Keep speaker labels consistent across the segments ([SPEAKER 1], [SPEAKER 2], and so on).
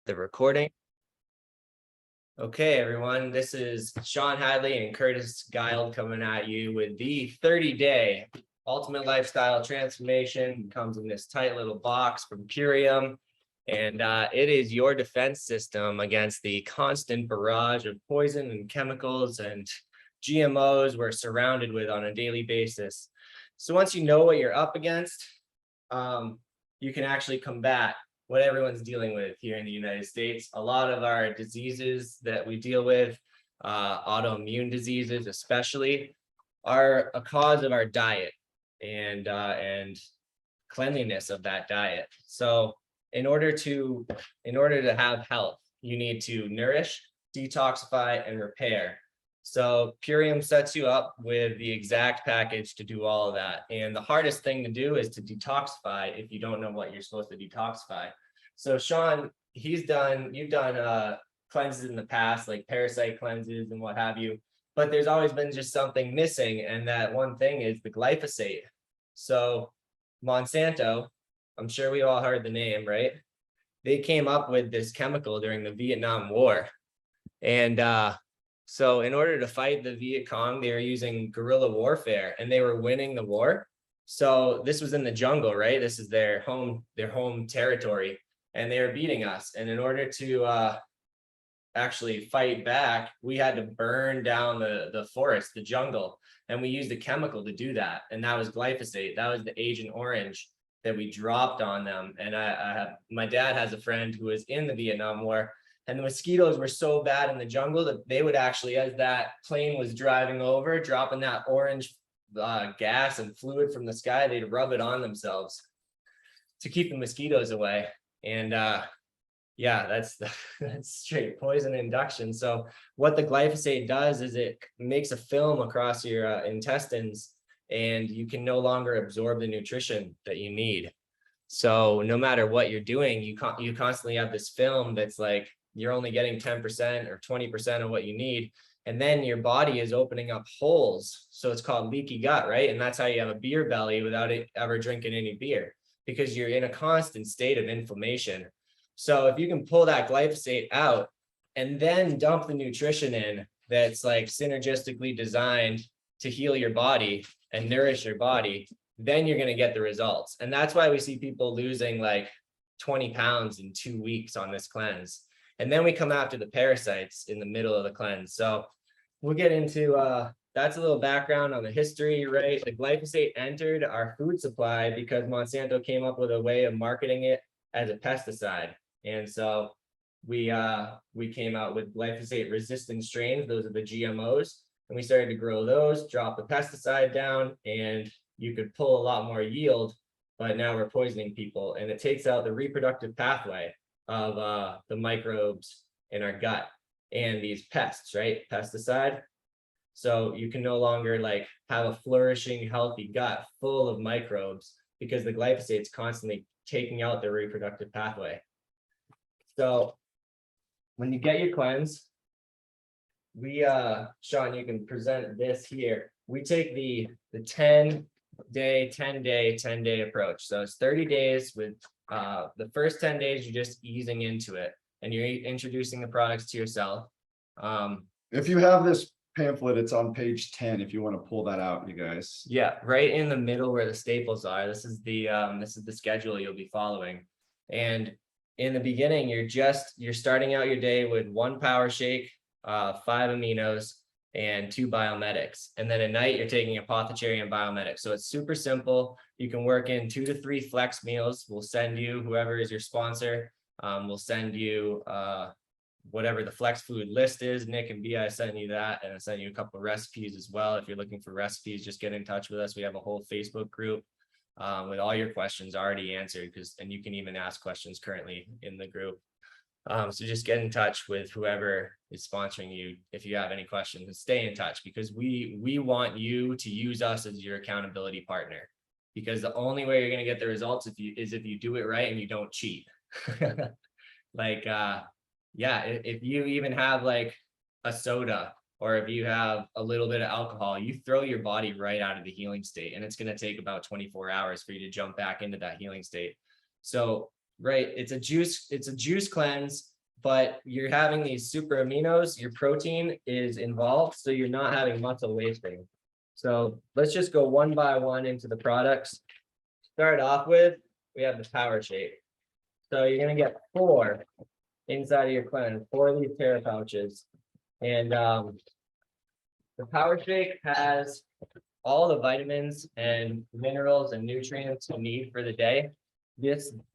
[SPEAKER 1] the recording. Okay, everyone, this is Shawn, Hadley, and Curtis Guild coming at you with the 30-day ultimate lifestyle transformation. It comes in this tight little box from Purium, and it is your defense system against the constant barrage of poison and chemicals and GMOs we're surrounded with on a daily basis. So once you know what you're up against, you can actually combat what everyone's dealing with here in the United States. A lot of our diseases that we deal with, autoimmune diseases especially, are a cause of our diet and cleanliness of that diet. So in order to have health, you need to nourish, detoxify, and repair. So Purium sets you up with the exact package to do all of that. And the hardest thing to do is to detoxify if you don't know what you're supposed to detoxify. So Shawn, you've done cleanses in the past, like parasite cleanses and what have you, but there's always been just something missing. And that one thing is the glyphosate. So Monsanto, I'm sure we all heard the name, right? They came up with this chemical during the Vietnam War. And so in order to fight the Viet Cong, they were using guerrilla warfare and they were winning the war. So this was in the jungle, right? This is their home territory, and they were beating us. And in order to actually fight back, we had to burn down the forest, the jungle, and we used a chemical to do that. And that was glyphosate. That was the Agent Orange that we dropped on them. And my dad has a friend who was in the Vietnam War. And the mosquitoes were so bad in the jungle that they would actually, as that plane was driving over, dropping that orange gas and fluid from the sky, they'd rub it on themselves to keep the mosquitoes away. And yeah, that's straight poison induction. So what the glyphosate does is it makes a film across your intestines, and you can no longer absorb the nutrition that you need. So no matter what you're doing, you constantly have this film that's like, you're only getting 10% or 20% of what you need. And then your body is opening up holes. So it's called leaky gut, right? And that's how you have a beer belly without ever drinking any beer, because you're in a constant state of inflammation. So if you can pull that glyphosate out and then dump the nutrition in that's like synergistically designed to heal your body and nourish your body, then you're going to get the results. And that's why we see people losing like 20 pounds in 2 weeks on this cleanse. And then we come after the parasites in the middle of the cleanse. So we'll get into, that's a little background on the history, right? The glyphosate entered our food supply because Monsanto came up with a way of marketing it as a pesticide. And so we came out with glyphosate resistant strains. Those are the GMOs. And we started to grow those, drop the pesticide down, and you could pull a lot more yield, but now we're poisoning people. And it takes out the reproductive pathway of the microbes in our gut and these pests, right? Pesticide. So you can no longer like have a flourishing, healthy gut full of microbes because the glyphosate's constantly taking out the reproductive pathway. So when you get your cleanse, we, Shawn, you can present this here. We take the 10-day approach. So it's 30 days with the first 10 days, you're just easing into it and you're introducing the products to yourself.
[SPEAKER 2] If you have this pamphlet, it's on page 10 if you want to pull that out, you guys.
[SPEAKER 1] Yeah, right in the middle where the staples are. This is the schedule you'll be following. And in the beginning, you're starting out your day with 1 power shake, 5 aminos, and 2 biomedics. And then at night, you're taking apothecary and biomedics. So it's super simple. You can work in 2 to 3 flex meals. We'll send you, whoever is your sponsor, we'll send you whatever the flex food list is. Nick and Bia, I sent you that, and I sent you a couple of recipes as well. If you're looking for recipes, just get in touch with us. We have a whole Facebook group with all your questions already answered, and you can even ask questions currently in the group. So just get in touch with whoever is sponsoring you if you have any questions, and stay in touch, because we want you to use us as your accountability partner, because the only way you're going to get the results is if you do it right and you don't cheat. Like yeah, if you even have like a soda, or if you have a little bit of alcohol, you throw your body right out of the healing state, and it's going to take about 24 hours for you to jump back into that healing state. So right, it's a juice cleanse but you're having these super aminos, your protein is involved, so you're not having muscle wasting. So let's just go one by one into the products. Start off with, we have the Power Shake. So you're gonna get 4 inside of your cleanse, 4 of these Terra pouches. And the Power Shake has all the vitamins and minerals and nutrients you need for the day.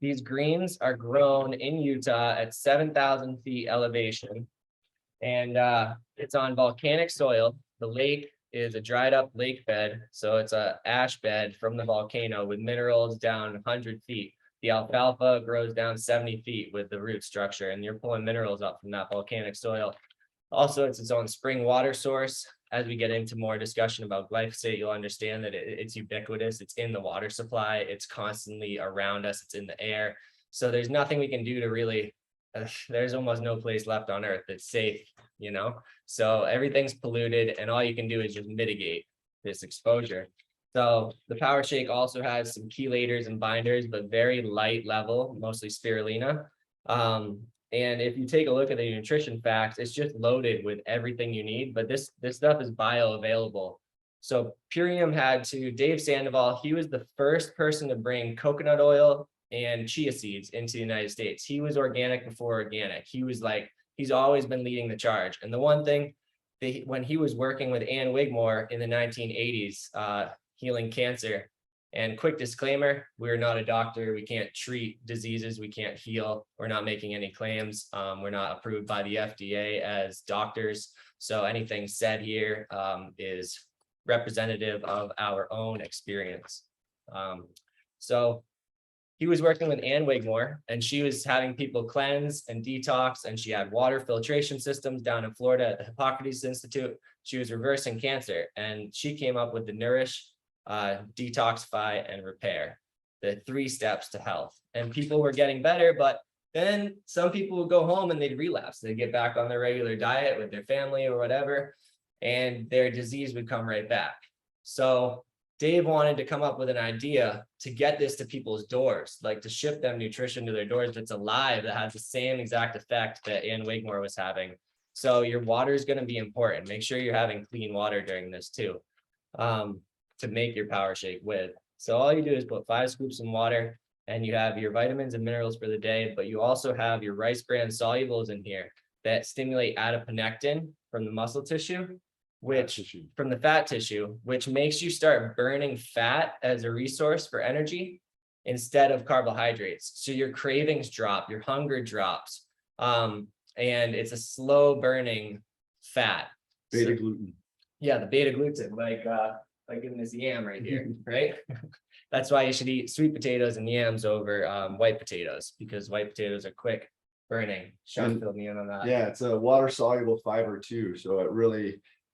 [SPEAKER 1] These greens are grown in Utah at 7,000 feet elevation. And it's on volcanic soil. The lake is a dried up lake bed. So it's a ash bed from the volcano with minerals down 100 feet. The alfalfa grows down 70 feet with the root structure, and you're pulling minerals up from that volcanic soil. Also, it's its own spring water source. As we get into more discussion about glyphosate, you'll understand that it's ubiquitous. It's in the water supply. It's constantly around us. It's in the air. So there's nothing we can do to really, there's almost no place left on earth that's safe, you know? So everything's polluted, and all you can do is just mitigate this exposure. So the Power Shake also has some chelators and binders, but very light level, mostly spirulina. And if you take a look at the nutrition facts, it's just loaded with everything you need, but this stuff is bioavailable. So Purium had to, Dave Sandoval, he was the first person to bring coconut oil and chia seeds into the United States. He was organic before organic. He was like, he's always been leading the charge. And the one thing, when he was working with Ann Wigmore in the 1980s, healing cancer. And quick disclaimer, we're not a doctor. We can't treat diseases. We can't heal. We're not making any claims. We're not approved by the FDA as doctors. So anything said here is representative of our own experience. So he was working with Ann Wigmore, and she was having people cleanse and detox, and she had water filtration systems down in Florida at the Hippocrates Institute. She was reversing cancer, and she came up with the Nourish, detoxify, and repair, the 3 steps to health. And people were getting better, but then some people would go home and they'd relapse. They'd get back on their regular diet with their family or whatever, and their disease would come right back. So Dave wanted to come up with an idea to get this to people's doors, like to ship them nutrition to their doors that's alive, that has the same exact effect that Ann Wigmore was having. So your water is going to be important. Make sure you're having clean water during this too. To make your Power Shake with. So all you do is put 5 scoops in water, and you have your vitamins and minerals for the day, but you also have your rice bran solubles in here that stimulate adiponectin from the muscle tissue, from the fat tissue, which makes you start burning fat as a resource for energy instead of carbohydrates. So your cravings drop, your hunger drops, and it's a slow burning fat.
[SPEAKER 2] Beta gluten.
[SPEAKER 1] Yeah, the beta gluten, like in this yam right here, right? That's why you should eat sweet potatoes and yams over white potatoes, because white potatoes are quick burning. Shawn filled me in on that.
[SPEAKER 2] Yeah, it's a water soluble fiber too. So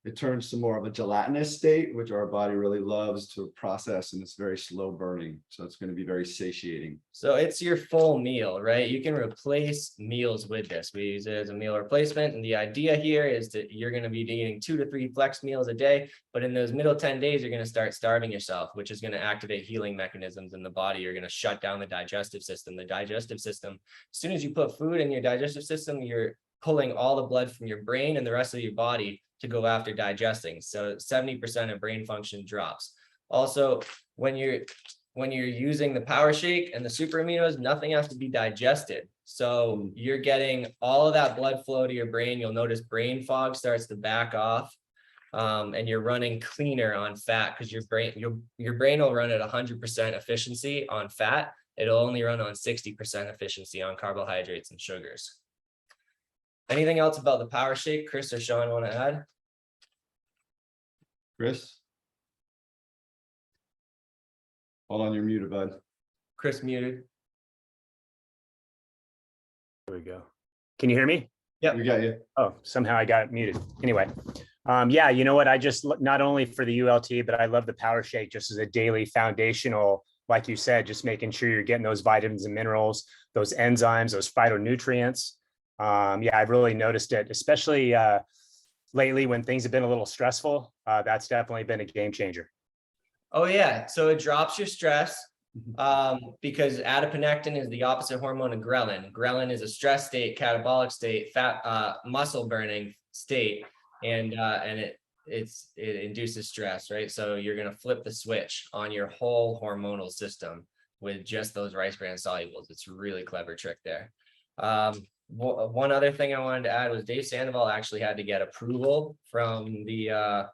[SPEAKER 2] it turns to more of a gelatinous state, which our body really loves to process, and it's very slow burning. So it's going to be very satiating.
[SPEAKER 1] So it's your full meal, right? You can replace meals with this. We use it as a meal replacement. And the idea here is that you're going to be eating 2 to 3 flex meals a day, but in those middle 10 days, you're going to start starving yourself, which is going to activate healing mechanisms in the body. You're going to shut down the digestive system. The digestive system, as soon as you put food in your digestive system, you're pulling all the blood from your brain and the rest of your body to go after digesting. So 70% of brain function drops. Also, when you're using the Power Shake and the super aminos, nothing has to be digested. So you're getting all of that blood flow to your brain. You'll notice brain fog starts to back off, and you're running cleaner on fat, because your brain will run at 100% efficiency on fat. It'll only run on 60% efficiency on carbohydrates and sugars. Anything else about the Power Shake, Chris or Shawn want to add?
[SPEAKER 2] Chris? Hold on, you're muted, bud.
[SPEAKER 1] Chris muted.
[SPEAKER 3] There we go. Can you hear me?
[SPEAKER 1] Yep.
[SPEAKER 2] We got you.
[SPEAKER 3] Oh, somehow I got muted. Anyway, yeah, you know what? I just, not only for the ULT, but I love the Power Shake just as a daily foundational, like you said, just making sure you're getting those vitamins and minerals, those enzymes, those phytonutrients. Yeah, I've really noticed it, especially lately when things have been a little stressful. That's definitely been a game changer.
[SPEAKER 1] Oh yeah, so it drops your stress. because adiponectin is the opposite hormone of ghrelin. Ghrelin is a stress state, catabolic state, fat, muscle burning state, and it induces stress, right? So you're gonna flip the switch on your whole hormonal system with just those rice bran solubles. It's a really clever trick there. One other thing I wanted to add was Dave Sandoval actually had to get approval from the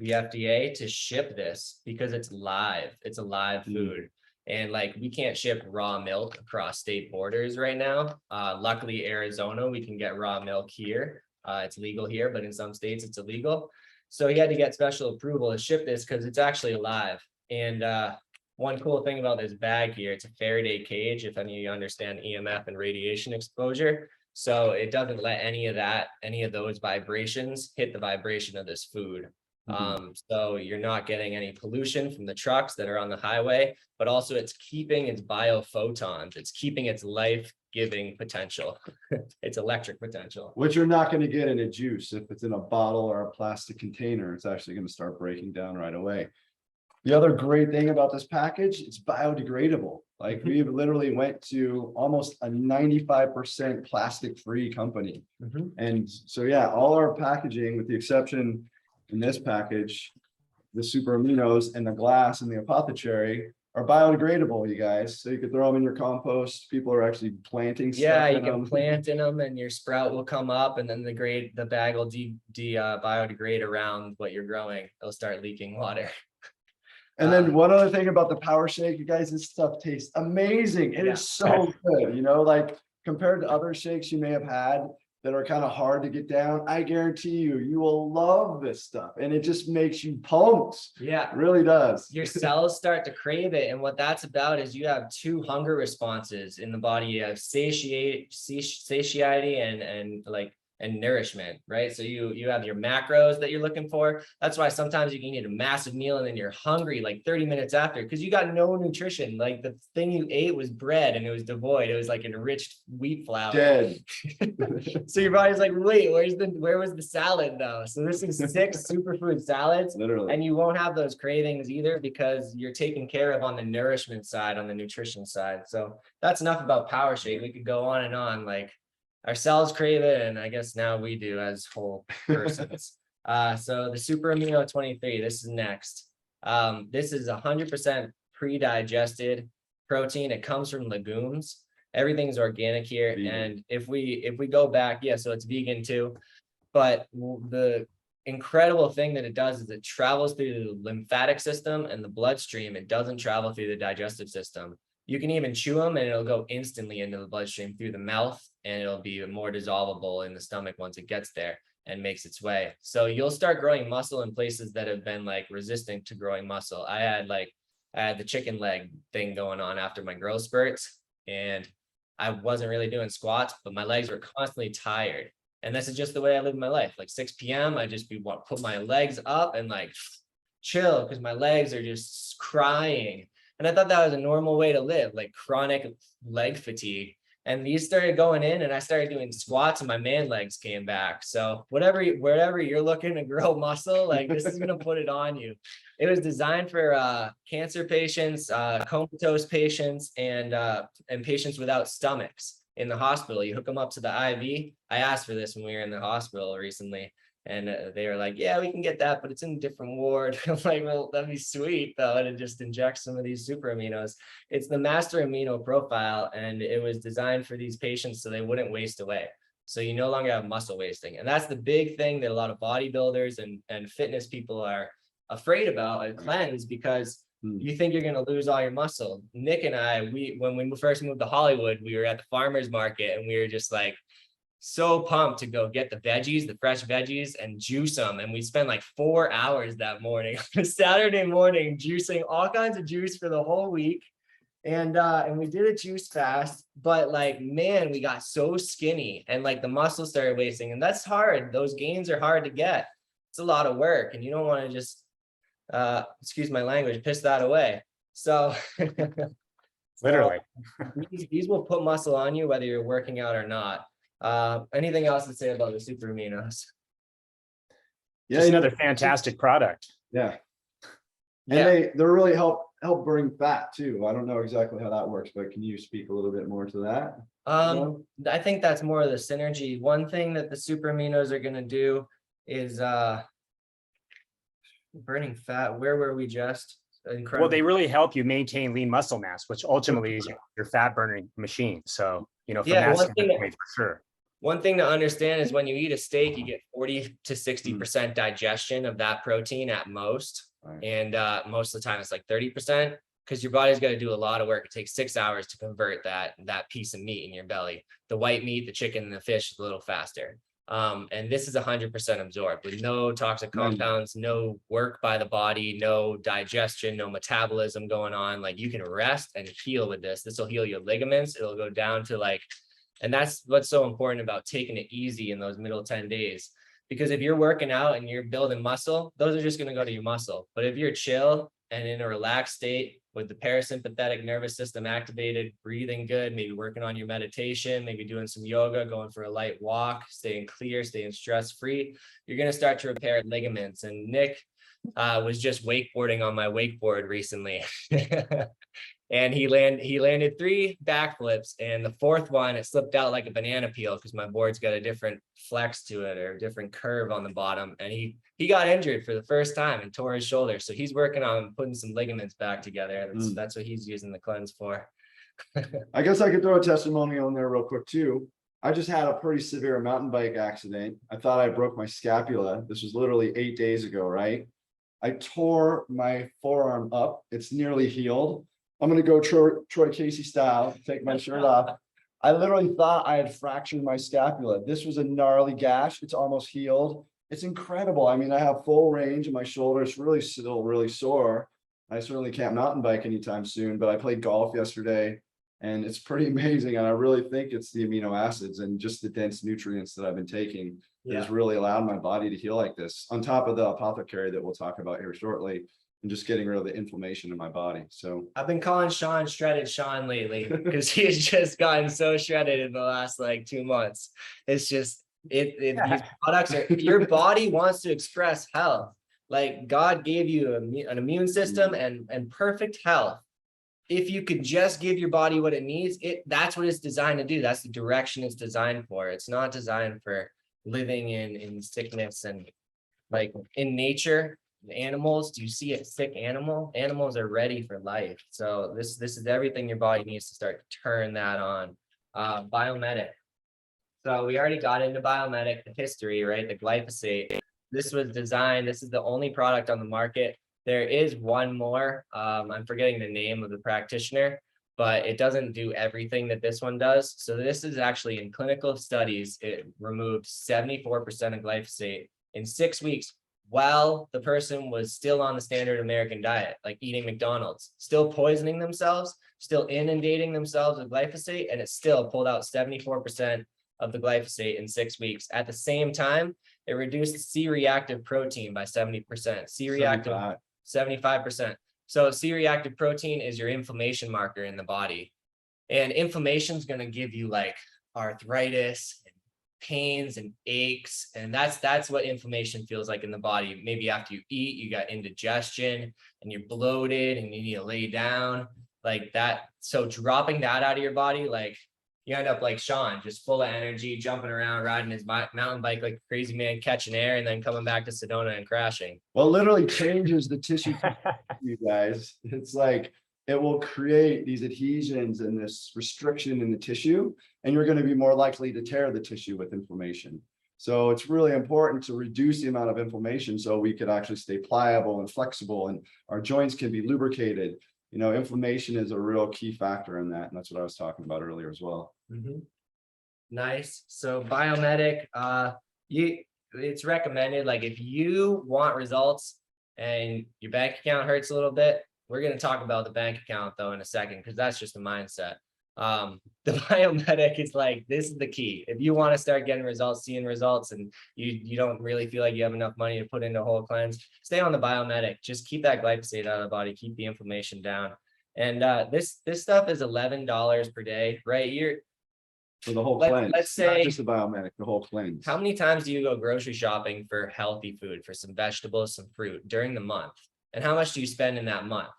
[SPEAKER 1] FDA to ship this because it's live. It's a live food. And like, we can't ship raw milk across state borders right now. Luckily, Arizona, we can get raw milk here. It's legal here, but in some states it's illegal. So he had to get special approval to ship this because it's actually alive. And one cool thing about this bag here, it's a Faraday cage, if any of you understand EMF and radiation exposure. So it doesn't let any of those vibrations hit the vibration of this food. So you're not getting any pollution from the trucks that are on the highway, but also it's keeping its biophotons. It's keeping its life-giving potential, its electric potential.
[SPEAKER 2] Which you're not going to get in a juice. If it's in a bottle or a plastic container, it's actually going to start breaking down right away. The other great thing about this package, it's biodegradable. Like we literally went to almost a 95% plastic-free company. And so, yeah, all our packaging, with the exception in this package, the super aminos and the glass and the apothecary, are biodegradable, you guys. So you could throw them in your compost. People are actually planting stuff.
[SPEAKER 1] Yeah, you can plant in them and your sprout will come up, and then the bag will biodegrade around what you're growing. It'll start leaking water.
[SPEAKER 2] And then one other thing about the power shake, you guys, this stuff tastes amazing. It is so good, you know, like compared to other shakes you may have had that are kind of hard to get down. I guarantee you will love this stuff, and it just makes you pumped. Yeah, it really does.
[SPEAKER 1] Your cells start to crave it, and what that's about is you have two hunger responses in the body. You have satiety and nourishment, right? So you have your macros that you're looking for. That's why sometimes you can eat a massive meal and then you're hungry like 30 minutes after because you got no nutrition. Like the thing you ate was bread and it was devoid. It was like enriched wheat flour.
[SPEAKER 2] Dead.
[SPEAKER 1] So your body's like, wait, where was the salad though? So this is 6 superfood salads.
[SPEAKER 2] Literally.
[SPEAKER 1] And you won't have those cravings either because you're taken care of on the nourishment side, on the nutrition side. So that's enough about Power Shake. We could go on and on. Like, our cells crave it, and I guess now we do as whole persons. So the Super Amino 23, this is next. This is 100% pre-digested protein. It comes from legumes. Everything's organic here.
[SPEAKER 2] Vegan.
[SPEAKER 1] And if we go back, yeah, so it's vegan too. But the incredible thing that it does is it travels through the lymphatic system and the bloodstream. It doesn't travel through the digestive system. You can even chew them and it'll go instantly into the bloodstream through the mouth, and it'll be more dissolvable in the stomach once it gets there and makes its way. So you'll start growing muscle in places that have been like resistant to growing muscle. I had the chicken leg thing going on after my growth spurts, and I wasn't really doing squats, but my legs were constantly tired. And this is just the way I live my life. Like 6 p.m., I just put my legs up and like chill because my legs are just crying. And I thought that was a normal way to live, like chronic leg fatigue. And these started going in, and I started doing squats, and my man legs came back. So wherever you're looking to grow muscle, like this is gonna put it on you. It was designed for cancer patients, comatose patients, and patients without stomachs in the hospital. You hook them up to the IV. I asked for this when we were in the hospital recently. And they were like, yeah, we can get that, but it's in a different ward. I'm like, well, that'd be sweet though, to just inject some of these super aminos. It's the master amino profile, and it was designed for these patients so they wouldn't waste away. So you no longer have muscle wasting. And that's the big thing that a lot of bodybuilders and fitness people are afraid about at cleanse, because you think you're going to lose all your muscle. Nick and I, when we first moved to Hollywood, we were at the farmer's market, and we were just like, so pumped to go get the veggies, the fresh veggies, and juice them. And we spent like 4 hours that morning, Saturday morning, juicing all kinds of juice for the whole week. And we did a juice fast, but like, man, we got so skinny, and like the muscle started wasting, and that's hard. Those gains are hard to get. It's a lot of work, and you don't want to just, excuse my language, piss that away. So
[SPEAKER 3] literally,
[SPEAKER 1] these will put muscle on you, whether you're working out or not. Anything else to say about the super aminos?
[SPEAKER 3] Yeah, just another fantastic product.
[SPEAKER 2] Yeah. And
[SPEAKER 1] Yeah.
[SPEAKER 2] they're really help burning fat too. I don't know exactly how that works, but can you speak a little bit more to that?
[SPEAKER 1] I think that's more of the synergy. One thing that the super aminos are going to do is burning fat. Where were we just?
[SPEAKER 3] Well,
[SPEAKER 1] Incredible.
[SPEAKER 3] they really help you maintain lean muscle mass, which ultimately is your fat burning machine. So, from
[SPEAKER 1] Yeah,
[SPEAKER 3] that
[SPEAKER 1] one thing that-
[SPEAKER 3] standpoint, for sure.
[SPEAKER 1] One thing to understand is when you eat a steak, you get 40 to 60% digestion of that protein at most.
[SPEAKER 2] Right.
[SPEAKER 1] And most of the time it's like 30% because your body's got to do a lot of work. It takes 6 hours to convert that piece of meat in your belly. The white meat, the chicken, and the fish is a little faster. And this is 100% absorbed with no toxic compounds, no work by the body, no digestion, no metabolism going on. Like you can rest and heal with this. This will heal your ligaments. It'll go down to like, and that's what's so important about taking it easy in those middle 10 days. Because if you're working out and you're building muscle, those are just going to go to your muscle. But if you're chill and in a relaxed state with the parasympathetic nervous system activated, breathing good, maybe working on your meditation, maybe doing some yoga, going for a light walk, staying clear, staying stress-free, you're going to start to repair ligaments. And Nick was just wakeboarding on my wakeboard recently. And he landed 3 backflips, and the 4th one, it slipped out like a banana peel because my board's got a different flex to it or a different curve on the bottom. And he got injured for the first time and tore his shoulder. So he's working on putting some ligaments back together. That's what he's using the cleanse for.
[SPEAKER 2] I guess I could throw a testimonial in there real quick too. I just had a pretty severe mountain bike accident. I thought I broke my scapula. This was literally 8 days ago, right? I tore my forearm up. It's nearly healed. I'm going to go Troy Casey style, take my shirt off. I literally thought I had fractured my scapula. This was a gnarly gash. It's almost healed. It's incredible. I mean, I have full range in my shoulder. It's really still really sore. I certainly can't mountain bike anytime soon, but I played golf yesterday and it's pretty amazing. And I really think it's the amino acids and just the dense nutrients that I've been taking that has really allowed my body to heal like this, on top of the apothecary that we'll talk about here shortly. And just getting rid of the inflammation in my body. So
[SPEAKER 1] I've been calling Shawn Shredded Shawn lately because he's just gotten so shredded in the last like 2 months. It's just these products are, your body wants to express health. Like God gave you an immune system and perfect health. If you could just give your body what it needs, that's what it's designed to do. That's the direction it's designed for. It's not designed for living in sickness. And like in nature, animals, do you see a sick animal? Animals are ready for life. So this is everything your body needs to start to turn that on. Biomedic. So we already got into biomedic, the history, right? The glyphosate. This was designed, this is the only product on the market. There is one more, I'm forgetting the name of the practitioner, but it doesn't do everything that this one does. So this is actually in clinical studies, it removed 74% of glyphosate in 6 weeks while the person was still on the standard American diet, like eating McDonald's, still poisoning themselves, still inundating themselves with glyphosate, and it still pulled out 74% of the glyphosate in 6 weeks. At the same time, it reduced C-reactive protein by 70%. C-reactive 75%. So C-reactive protein is your inflammation marker in the body. And inflammation is going to give you like arthritis, and pains and aches. And that's what inflammation feels like in the body. Maybe after you eat, you got indigestion and you're bloated and you need to lay down like that. So dropping that out of your body, like you end up like Shawn, just full of energy, jumping around, riding his mountain bike like a crazy man, catching air, and then coming back to Sedona and crashing.
[SPEAKER 2] Well, it literally changes the tissue, you guys. It's like it will create these adhesions and this restriction in the tissue, and you're going to be more likely to tear the tissue with inflammation. So it's really important to reduce the amount of inflammation so we could actually stay pliable and flexible and our joints can be lubricated. You know, inflammation is a real key factor in that. And that's what I was talking about earlier as well.
[SPEAKER 1] Nice. So biomedic, it's recommended, like if you want results and your bank account hurts a little bit, we're going to talk about the bank account though in a second, because that's just a mindset. The biomedic is like, this is the key. If you want to start getting results, seeing results, and you don't really feel like you have enough money to put into a whole cleanse, stay on the biomedic. Just keep that glyphosate out of the body, keep the inflammation down. And this stuff is $11 per day, right?
[SPEAKER 2] For the whole cleanse.
[SPEAKER 1] Let's say,
[SPEAKER 2] not just the biomedic, the whole cleanse.
[SPEAKER 1] how many times do you go grocery shopping for healthy food, for some vegetables, some fruit during the month? and how much do you spend in that month?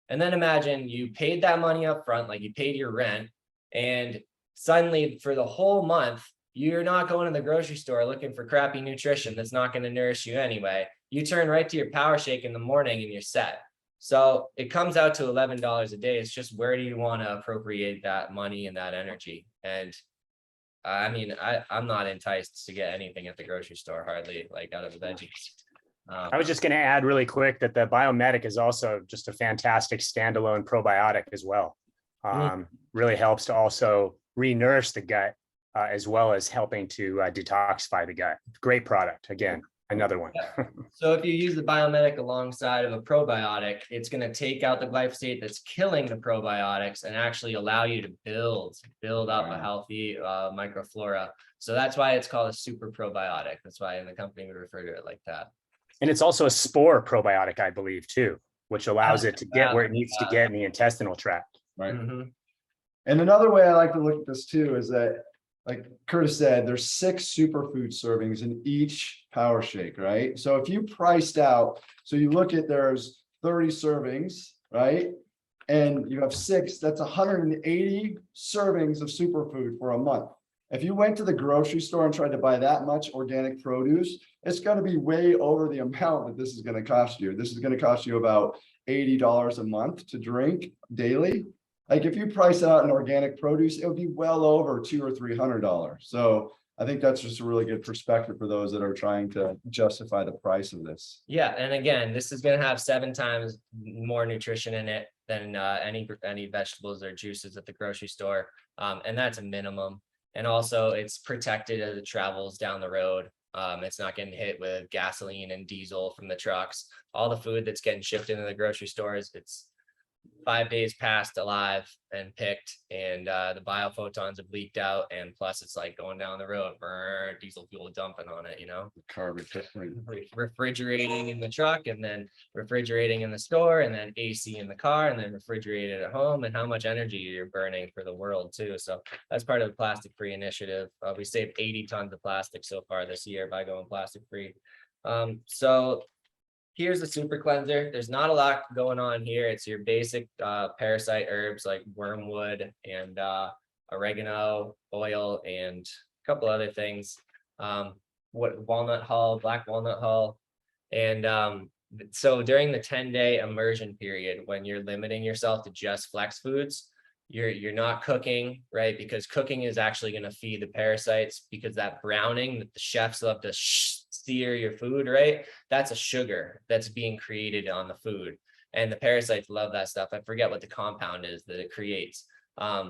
[SPEAKER 1] And then imagine you paid that money up front, like you paid your rent, and suddenly for the whole month, you're not going to the grocery store looking for crappy nutrition that's not going to nourish you anyway. You turn right to your power shake in the morning and you're set. So it comes out to $11 a day. It's just, where do you want to appropriate that money and that energy? And I mean, I'm not enticed to get anything at the grocery store, hardly, like out of the veggies.
[SPEAKER 3] I was just going to add really quick that the Biomedic is also just a fantastic standalone probiotic as well. Really helps to also re-nourish the gut, as well as helping to detoxify the gut. Great product. Again, another one.
[SPEAKER 1] So if you use the Biomedic alongside of a probiotic, it's going to take out the glyphosate that's killing the probiotics and actually allow you to build up a healthy microflora. So that's why it's called a super probiotic. That's why in the company we refer to it like that.
[SPEAKER 3] And it's also a spore probiotic, I believe, too, which allows it to get where it needs to get in the intestinal tract.
[SPEAKER 2] Right.
[SPEAKER 1] Mm-hmm.
[SPEAKER 2] And another way I like to look at this too is that, like Curtis said, there's 6 superfood servings in each power shake, right? So if you priced out, so you look at there's 30 servings, right? And you have 6, that's 180 servings of superfood for a month. If you went to the grocery store and tried to buy that much organic produce, it's going to be way over the amount that this is going to cost you. This is going to cost you about $80 a month to drink daily. Like if you price it out in organic produce, it would be well over $200 or $300. So I think that's just a really good perspective for those that are trying to justify the price of this.
[SPEAKER 1] Yeah, and again, this is going to have 7 times more nutrition in it than any vegetables or juices at the grocery store, and that's a minimum. And also, it's protected as it travels down the road. It's not getting hit with gasoline and diesel from the trucks. All the food that's getting shipped into the grocery stores, it's 5 days past alive and picked, and the biophotons have leaked out, and plus it's like going down the road, diesel fuel dumping on it,
[SPEAKER 2] Carbon
[SPEAKER 1] refrigerating in the truck, and then refrigerating in the store, and then AC in the car, and then refrigerated at home, and how much energy you're burning for the world too. So that's part of the plastic free initiative. We saved 80 tons of plastic so far this year by going plastic free. So here's the super cleanser. There's not a lot going on here. It's your basic parasite herbs like wormwood and oregano oil and a couple other things. Walnut hull, black walnut hull. And so during the 10-day immersion period, when you're limiting yourself to just flex foods, you're not cooking, right? Because cooking is actually going to feed the parasites, because that browning that the chefs love to sear your food, right? That's a sugar that's being created on the food, and the parasites love that stuff. I forget what the compound is that it creates.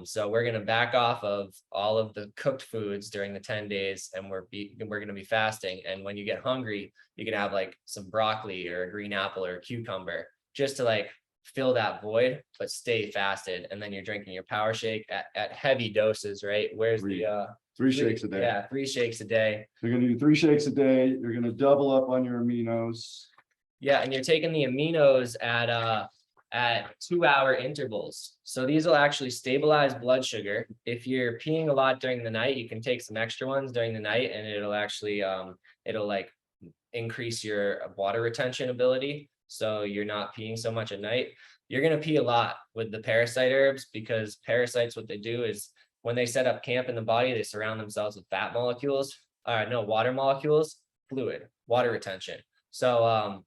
[SPEAKER 1] So we're going to back off of all of the cooked foods during the 10 days, and we're going to be fasting. And when you get hungry, you can have like some broccoli or a green apple or a cucumber, just to like fill that void, but stay fasted. And then you're drinking your power shake at heavy doses, right? Where's the
[SPEAKER 2] 3 shakes a day.
[SPEAKER 1] Yeah, 3 shakes a day.
[SPEAKER 2] You're going to do 3 shakes a day. You're going to double up on your aminos.
[SPEAKER 1] Yeah, and you're taking the aminos at 2-hour intervals. So these will actually stabilize blood sugar. If you're peeing a lot during the night, you can take some extra ones during the night, and it'll actually it'll like increase your water retention ability. So you're not peeing so much at night. You're going to pee a lot with the parasite herbs, because parasites, what they do is when they set up camp in the body, they surround themselves with fat molecules, water molecules, fluid, water retention. So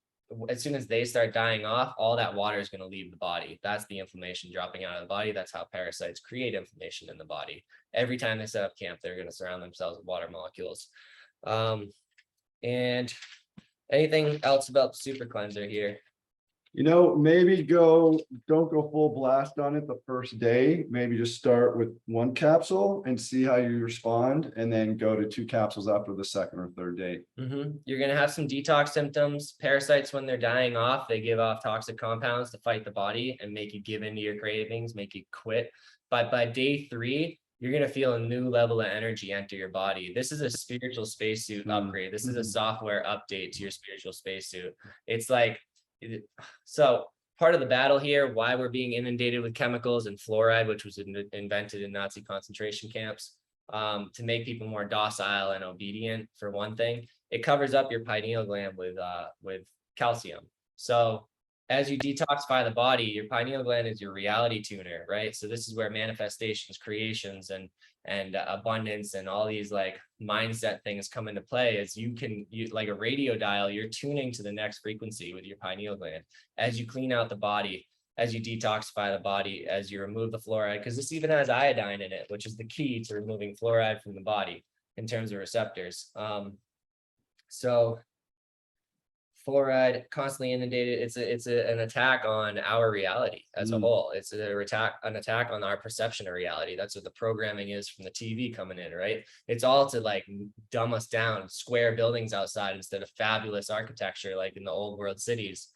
[SPEAKER 1] as soon as they start dying off, all that water is going to leave the body. That's the inflammation dropping out of the body. That's how parasites create inflammation in the body. Every time they set up camp, they're going to surround themselves with water molecules. And anything else about the super cleanser here?
[SPEAKER 2] Maybe don't go full blast on it the first day. Maybe just start with 1 capsule and see how you respond, and then go to 2 capsules after the 2nd or 3rd day.
[SPEAKER 1] You're going to have some detox symptoms. Parasites, when they're dying off, they give off toxic compounds to fight the body and make you give into your cravings, make you quit. But by day 3, you're going to feel a new level of energy enter your body. This is a spiritual spacesuit upgrade. This is a software update to your spiritual spacesuit. It's like, so part of the battle here, why we're being inundated with chemicals and fluoride, which was invented in Nazi concentration camps, to make people more docile and obedient. For one thing, it covers up your pineal gland with calcium. So as you detoxify the body, your pineal gland is your reality tuner, right? So this is where manifestations, creations, and abundance and all these like mindset things come into play. Is you like a radio dial, you're tuning to the next frequency with your pineal gland as you clean out the body, as you detoxify the body, as you remove the fluoride, because this even has iodine in it, which is the key to removing fluoride from the body in terms of receptors. So fluoride constantly inundated, it's an attack on our reality as a whole. It's an attack on our perception of reality. That's what the programming is from the TV coming in, right? It's all to like dumb us down, square buildings outside instead of fabulous architecture like in the old world cities.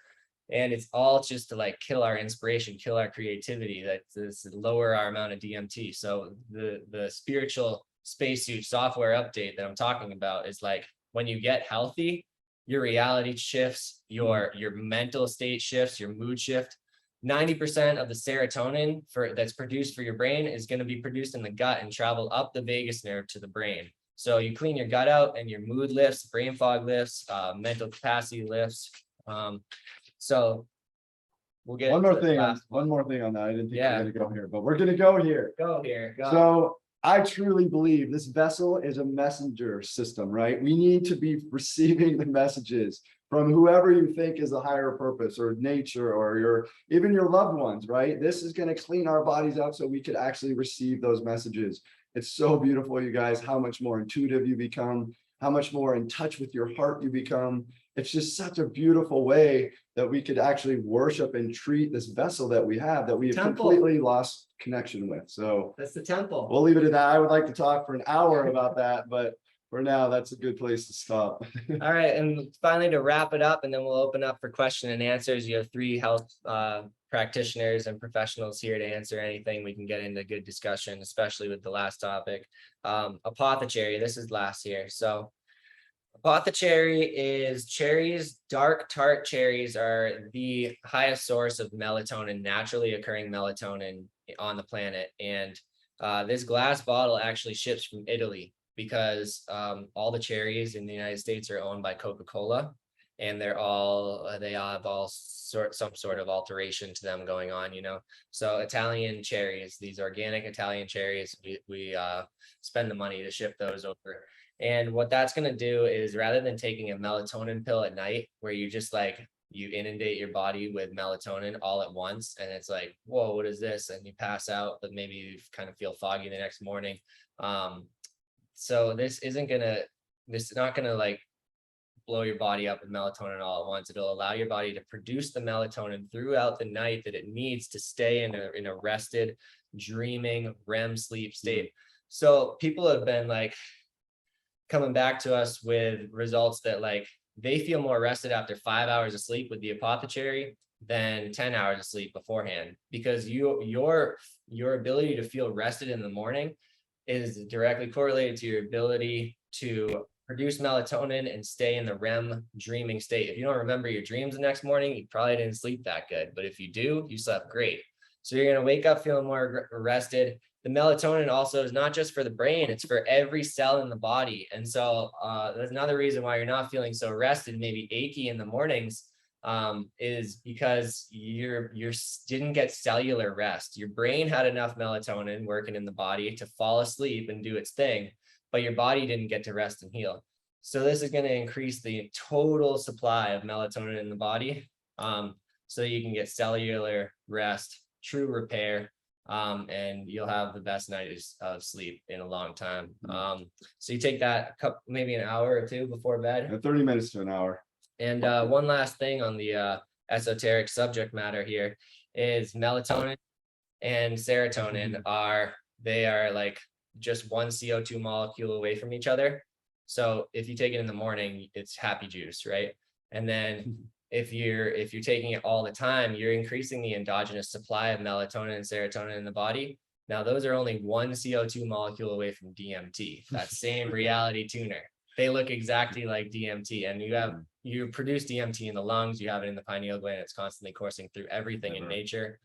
[SPEAKER 1] And it's all just to like kill our inspiration, kill our creativity, that's lower our amount of DMT. So the spiritual spacesuit software update that I'm talking about is like, when you get healthy, your reality shifts, your mental state shifts, your mood shift. 90% of the serotonin that's produced for your brain is going to be produced in the gut and travel up the vagus nerve to the brain. So you clean your gut out and your mood lifts, brain fog lifts, mental capacity lifts. So we'll get
[SPEAKER 2] one more thing on that. I didn't think we were gonna go here, but we're gonna go here.
[SPEAKER 1] Go here. Go.
[SPEAKER 2] So I truly believe this vessel is a messenger system, right? We need to be receiving the messages from whoever you think is a higher purpose or nature or even your loved ones, right? This is going to clean our bodies out so we could actually receive those messages. It's so beautiful, you guys, how much more intuitive you become, how much more in touch with your heart you become. It's just such a beautiful way that we could actually worship and treat this vessel that we have completely lost connection with. So
[SPEAKER 1] that's the temple.
[SPEAKER 2] We'll leave it at that. I would like to talk for an hour about that, but for now, that's a good place to stop.
[SPEAKER 1] All right. And finally, to wrap it up, and then we'll open up for question and answers. You have 3 health practitioners and professionals here to answer anything. We can get into good discussion, especially with the last topic. Apothecary, this is last here. So apothecary is cherries. Dark tart cherries are the highest source of melatonin, naturally occurring melatonin on the planet. And this glass bottle actually ships from Italy because all the cherries in the United States are owned by Coca-Cola, and they have some sort of alteration to them going on, you know. So Italian cherries, these organic Italian cherries, we spend the money to ship those over. And what that's going to do is, rather than taking a melatonin pill at night where you just like, you inundate your body with melatonin all at once, and it's like, whoa, what is this? And you pass out, but maybe you kind of feel foggy the next morning. So this is not gonna like blow your body up with melatonin all at once. It'll allow your body to produce the melatonin throughout the night that it needs to stay in a rested, dreaming REM sleep state. So people have been like coming back to us with results that like they feel more rested after 5 hours of sleep with the apothecary than 10 hours of sleep beforehand, because your ability to feel rested in the morning is directly correlated to your ability to produce melatonin and stay in the REM dreaming state. If you don't remember your dreams the next morning, you probably didn't sleep that good, but if you do, you slept great. So you're going to wake up feeling more rested. The melatonin also is not just for the brain, it's for every cell in the body. And so that's another reason why you're not feeling so rested, maybe achy in the mornings, is because you didn't get cellular rest. Your brain had enough melatonin working in the body to fall asleep and do its thing, but your body didn't get to rest and heal. So this is going to increase the total supply of melatonin in the body, so you can get cellular rest, true repair, and you'll have the best night of sleep in a long time. So you take that maybe an hour or 2 before bed.
[SPEAKER 2] 30 minutes to an hour.
[SPEAKER 1] And one last thing on the esoteric subject matter here is melatonin and serotonin are like just one CO2 molecule away from each other. So if you take it in the morning, it's happy juice, right? And then if you're taking it all the time, you're increasing the endogenous supply of melatonin and serotonin in the body. Now, those are only one CO2 molecule away from DMT, that same reality tuner. They look exactly like DMT, and you produce DMT in the lungs, you have it in the pineal gland, it's constantly coursing through everything in nature.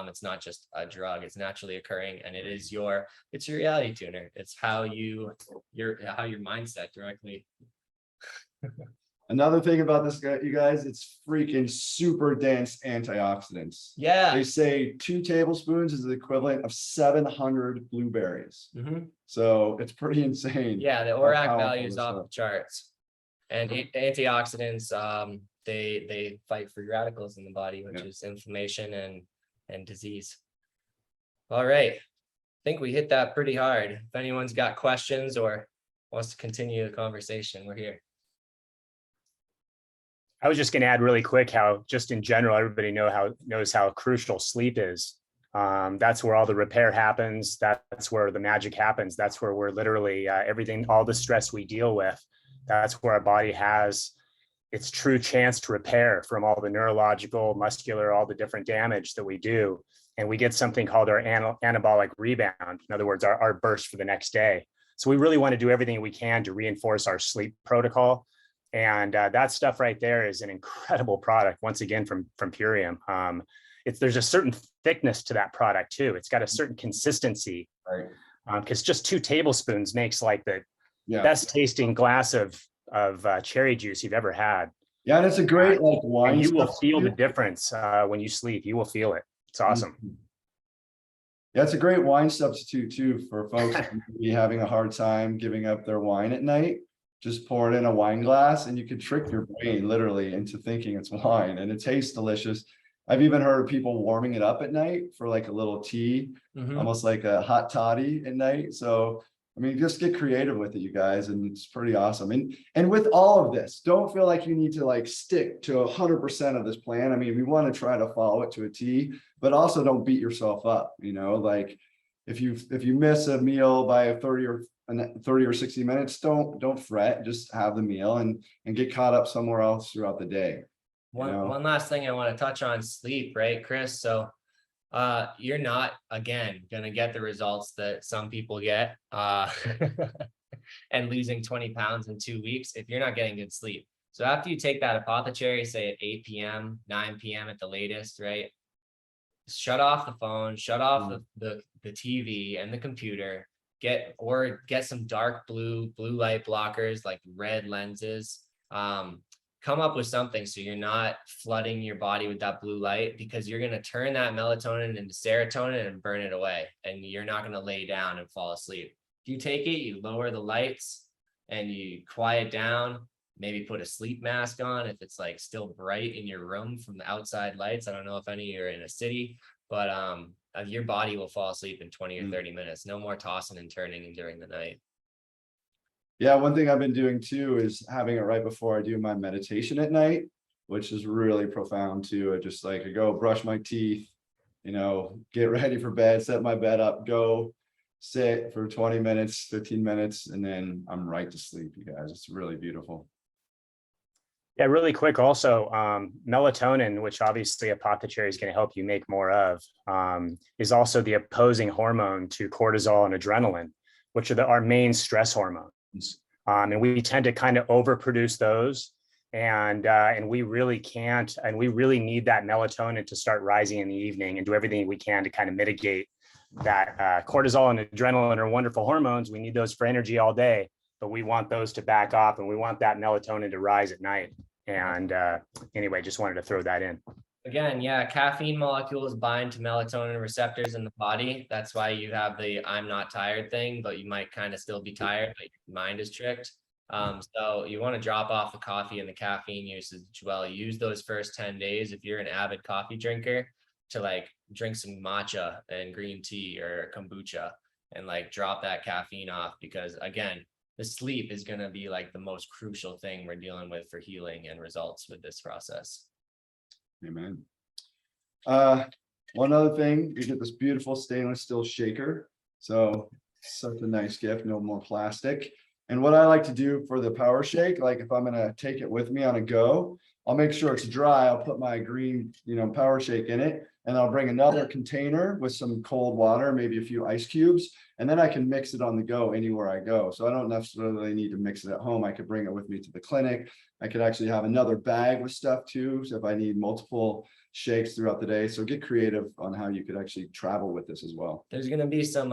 [SPEAKER 1] It's not just a drug, it's naturally occurring, and it's your reality tuner. It's how your mindset directly.
[SPEAKER 2] Another thing about this guy, you guys, it's freaking super dense antioxidants.
[SPEAKER 1] Yeah.
[SPEAKER 2] They say 2 tablespoons is the equivalent of 700 blueberries.
[SPEAKER 1] Mhm.
[SPEAKER 2] So it's pretty insane.
[SPEAKER 1] Yeah, the
[SPEAKER 2] how
[SPEAKER 1] ORAC
[SPEAKER 2] powerful
[SPEAKER 1] value is
[SPEAKER 2] this
[SPEAKER 1] off
[SPEAKER 2] stuff.
[SPEAKER 1] the charts. And antioxidants, they fight free radicals in the body, which is inflammation and disease. All right. I think we hit that pretty hard. If anyone's got questions or wants to continue the conversation, we're here.
[SPEAKER 3] I was just going to add really quick how, just in general, everybody knows how crucial sleep is. That's where all the repair happens. That's where the magic happens. That's where we're literally everything, all the stress we deal with. That's where our body has its true chance to repair from all the neurological, muscular, all the different damage that we do. And we get something called our anabolic rebound. In other words, our burst for the next day. So we really want to do everything we can to reinforce our sleep protocol. And that stuff right there is an incredible product, once again, from Purium. There's a certain thickness to that product too. It's got a certain consistency,
[SPEAKER 2] Right.
[SPEAKER 3] Because just 2 tablespoons makes like the
[SPEAKER 2] Yeah.
[SPEAKER 3] best tasting glass of cherry juice you've ever had.
[SPEAKER 2] Yeah, and it's a great like wine.
[SPEAKER 3] And you will
[SPEAKER 2] substitute.
[SPEAKER 3] feel the difference when you sleep. You will feel it. It's awesome.
[SPEAKER 2] Yeah, it's a great wine substitute too for folks who be having a hard time giving up their wine at night. Just pour it in a wine glass and you can trick your brain literally into thinking it's wine, and it tastes delicious. I've even heard of people warming it up at night for like a little tea, almost like a hot toddy at night. So, I mean, just get creative with it, you guys, and it's pretty awesome. And with all of this, don't feel like you need to like stick to 100% of this plan. I mean, we want to try to follow it to a T, but also don't beat yourself up. You know, like if you miss a meal by 30 or 60 minutes, don't fret. Just have the meal and get caught up somewhere else throughout the day.
[SPEAKER 1] One last thing I want to touch on, sleep, right, Chris? So you're not, again, gonna get the results that some people get and losing 20 pounds in 2 weeks if you're not getting good sleep. So after you take that apothecary, say at 8 p.m., 9 p.m. at the latest, right? Shut off the phone, shut off the TV and the computer, get some dark blue light blockers like red lenses. Come up with something so you're not flooding your body with that blue light, because you're going to turn that melatonin into serotonin and burn it away, and you're not going to lay down and fall asleep. If you take it, you lower the lights and you quiet down, maybe put a sleep mask on if it's like still bright in your room from the outside lights. I don't know if any of you are in a city, but your body will fall asleep in 20 or 30 minutes. No more tossing and turning during the night.
[SPEAKER 2] Yeah, one thing I've been doing too is having it right before I do my meditation at night, which is really profound too. I just like, I go brush my teeth, get ready for bed, set my bed up, go sit for 20 minutes, 15 minutes, and then I'm right to sleep, you guys. It's really beautiful.
[SPEAKER 3] Yeah, really quick also, melatonin, which obviously apothecary is going to help you make more of, is also the opposing hormone to cortisol and adrenaline, which are our main stress hormones. And we tend to kind of overproduce those, and we really can't, and we really need that melatonin to start rising in the evening and do everything we can to kind of mitigate that. Cortisol and adrenaline are wonderful hormones. We need those for energy all day, but we want those to back off, and we want that melatonin to rise at night. And anyway, just wanted to throw that in. Again,
[SPEAKER 1] yeah, caffeine molecules bind to melatonin receptors in the body. That's why you have the I'm not tired thing, but you might kind of still be tired, but your mind is tricked. So you want to drop off the coffee and the caffeine usage as well. Use those first 10 days if you're an avid coffee drinker to like drink some matcha and green tea or kombucha and like drop that caffeine off, because again, the sleep is going to be like the most crucial thing we're dealing with for healing and results with this process.
[SPEAKER 2] Amen. One other thing, you get this beautiful stainless steel shaker. So such a nice gift, no more plastic. And what I like to do for the power shake, like if I'm going to take it with me on a go, I'll make sure it's dry. I'll put my green, power shake in it, and I'll bring another container with some cold water, maybe a few ice cubes, and then I can mix it on the go anywhere I go. So I don't necessarily need to mix it at home. I could bring it with me to the clinic. I could actually have another bag with stuff too. So if I need multiple shakes throughout the day. So get creative on how you could actually travel with this as well.
[SPEAKER 1] There's going to be some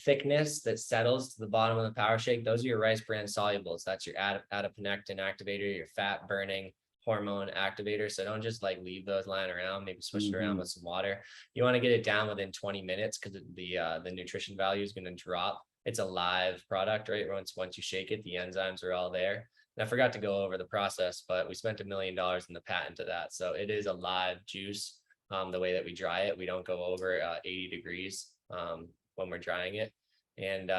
[SPEAKER 1] thickness that settles to the bottom of the power shake. Those are your rice bran solubles. That's your adiponectin activator, your fat burning hormone activator. So don't just like leave those lying around, maybe switch it around with some water. You want to get it down within 20 minutes because the nutrition value is going to drop. It's a live product, right? Once you shake it, the enzymes are all there. And I forgot to go over the process, but we spent $1 million in the patent of that. So it is a live juice. The way that we dry it, we don't go over 80 degrees when we're drying it. And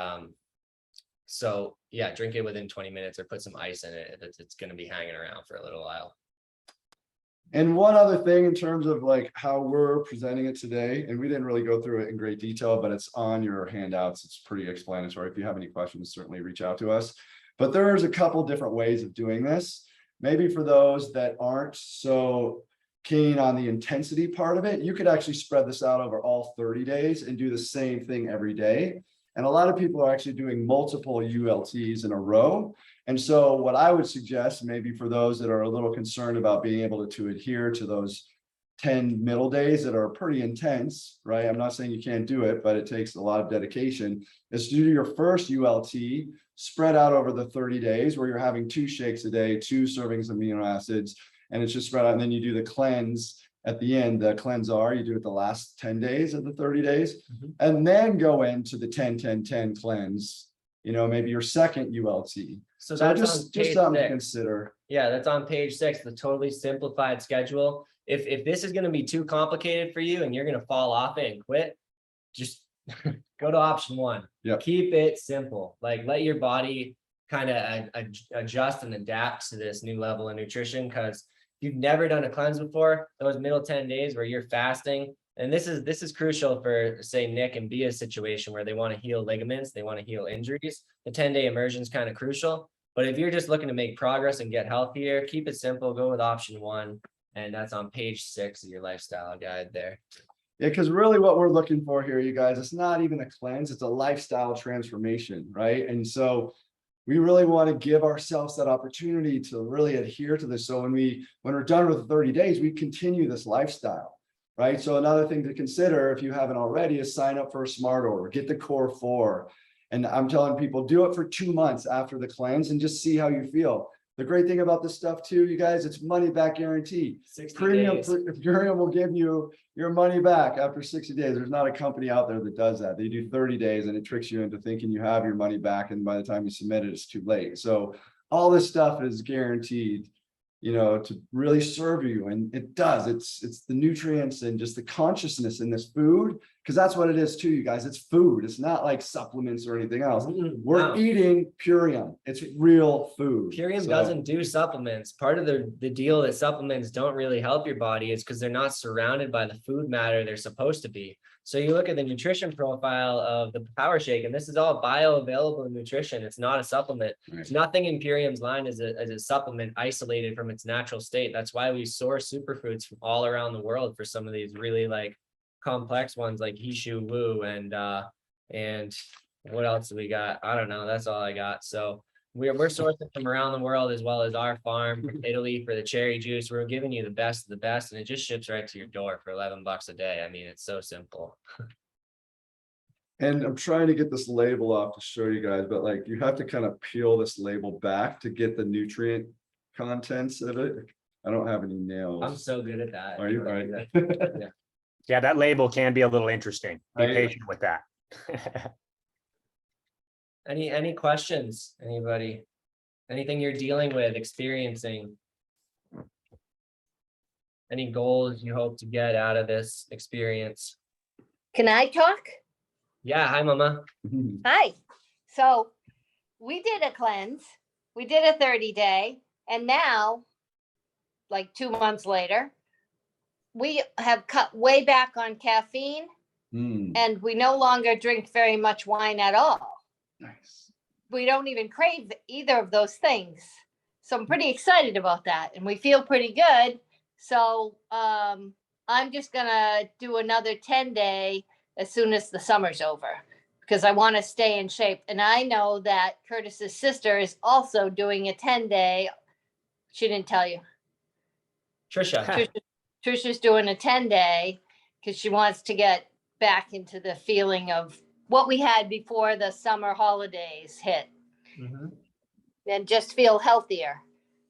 [SPEAKER 1] so yeah, drink it within 20 minutes or put some ice in it. It's going to be hanging around for a little while.
[SPEAKER 2] And one other thing in terms of like how we're presenting it today, and we didn't really go through it in great detail, but it's on your handouts. It's pretty explanatory. If you have any questions, certainly reach out to us. But there's a couple different ways of doing this. Maybe for those that aren't so keen on the intensity part of it, you could actually spread this out over all 30 days and do the same thing every day. And a lot of people are actually doing multiple ULTs in a row. And so what I would suggest, maybe for those that are a little concerned about being able to adhere to those 10 middle days that are pretty intense, right? I'm not saying you can't do it, but it takes a lot of dedication, is to do your first ULT spread out over the 30 days where you're having 2 shakes a day, 2 servings of amino acids, and it's just spread out. And then you do the cleanse at the end, the cleanse-R, you do it the last 10 days of the 30 days, and then go into the 10-10-10 cleanse, you know, maybe your second ULT.
[SPEAKER 1] So that's
[SPEAKER 2] just
[SPEAKER 1] on page
[SPEAKER 2] something to
[SPEAKER 1] 6.
[SPEAKER 2] consider.
[SPEAKER 1] Yeah, that's on page 6, the totally simplified schedule. If this is going to be too complicated for you and you're going to fall off it and quit, just go to option 1.
[SPEAKER 2] Yep.
[SPEAKER 1] Keep it simple. Like let your body kind of adjust and adapt to this new level of nutrition, because you've never done a cleanse before, those middle 10 days where you're fasting, and this is crucial for, say, Nick and Bia's situation where they want to heal ligaments, they want to heal injuries. The 10-day immersion is kind of crucial. But if you're just looking to make progress and get healthier, keep it simple, go with option 1. And that's on page 6 of your lifestyle guide there.
[SPEAKER 2] Yeah, because really what we're looking for here, you guys, it's not even a cleanse, it's a lifestyle transformation, right? And so we really want to give ourselves that opportunity to really adhere to this. So when we're done with the 30 days, we continue this lifestyle, right? So another thing to consider, if you haven't already, is sign up for a smart order, get the Core 4. And I'm telling people, do it for 2 months after the cleanse and just see how you feel. The great thing about this stuff too, you guys, it's money back guarantee.
[SPEAKER 1] 60
[SPEAKER 2] Purium
[SPEAKER 1] days.
[SPEAKER 2] will give you your money back after 60 days. There's not a company out there that does that. They do 30 days and it tricks you into thinking you have your money back. And by the time you submit it, it's too late. So all this stuff is guaranteed, you know, to really serve you. And it does. It's the nutrients and just the consciousness in this food, because that's what it is too, you guys. It's food. It's not like supplements or anything else. We're eating Purium. It's real food.
[SPEAKER 1] Purium doesn't do supplements. Part of the deal that supplements don't really help your body is because they're not surrounded by the food matter they're supposed to be. So you look at the nutrition profile of the Power Shake, and this is all bioavailable nutrition. It's not a supplement.
[SPEAKER 2] Right.
[SPEAKER 1] Nothing in Purium's line is a supplement isolated from its natural state. That's why we source superfoods from all around the world for some of these really like complex ones like Hishu Wu and what else do we got? I don't know. That's all I got. So we're sourcing from around the world, as well as our farm from Italy for the cherry juice. We're giving you the best of the best, and it just ships right to your door for $11 a day. I mean, it's so simple.
[SPEAKER 2] And I'm trying to get this label off to show you guys, but like you have to kind of peel this label back to get the nutrient contents of it. I don't have any nails.
[SPEAKER 1] I'm so good at that.
[SPEAKER 2] Are you? All right.
[SPEAKER 1] Yeah.
[SPEAKER 3] Yeah, that label can be a little interesting. Be patient with that.
[SPEAKER 1] Any questions? Anybody? Anything you're dealing with, experiencing? Any goals you hope to get out of this experience?
[SPEAKER 4] Can I talk?
[SPEAKER 1] Yeah, hi Mama.
[SPEAKER 4] Hi. So we did a cleanse. We did a 30-day. And now, like 2 months later, we have cut way back on caffeine. And we no longer drink very much wine at all.
[SPEAKER 2] Nice.
[SPEAKER 4] We don't even crave either of those things. So I'm pretty excited about that. And we feel pretty good. So I'm just gonna do another 10-day as soon as the summer's over, because I want to stay in shape. And I know that Curtis's sister is also doing a 10-day. She didn't tell you.
[SPEAKER 1] Trisha.
[SPEAKER 4] Trisha's doing a 10-day because she wants to get back into the feeling of what we had before the summer holidays hit
[SPEAKER 1] Mhm.
[SPEAKER 4] and just feel healthier.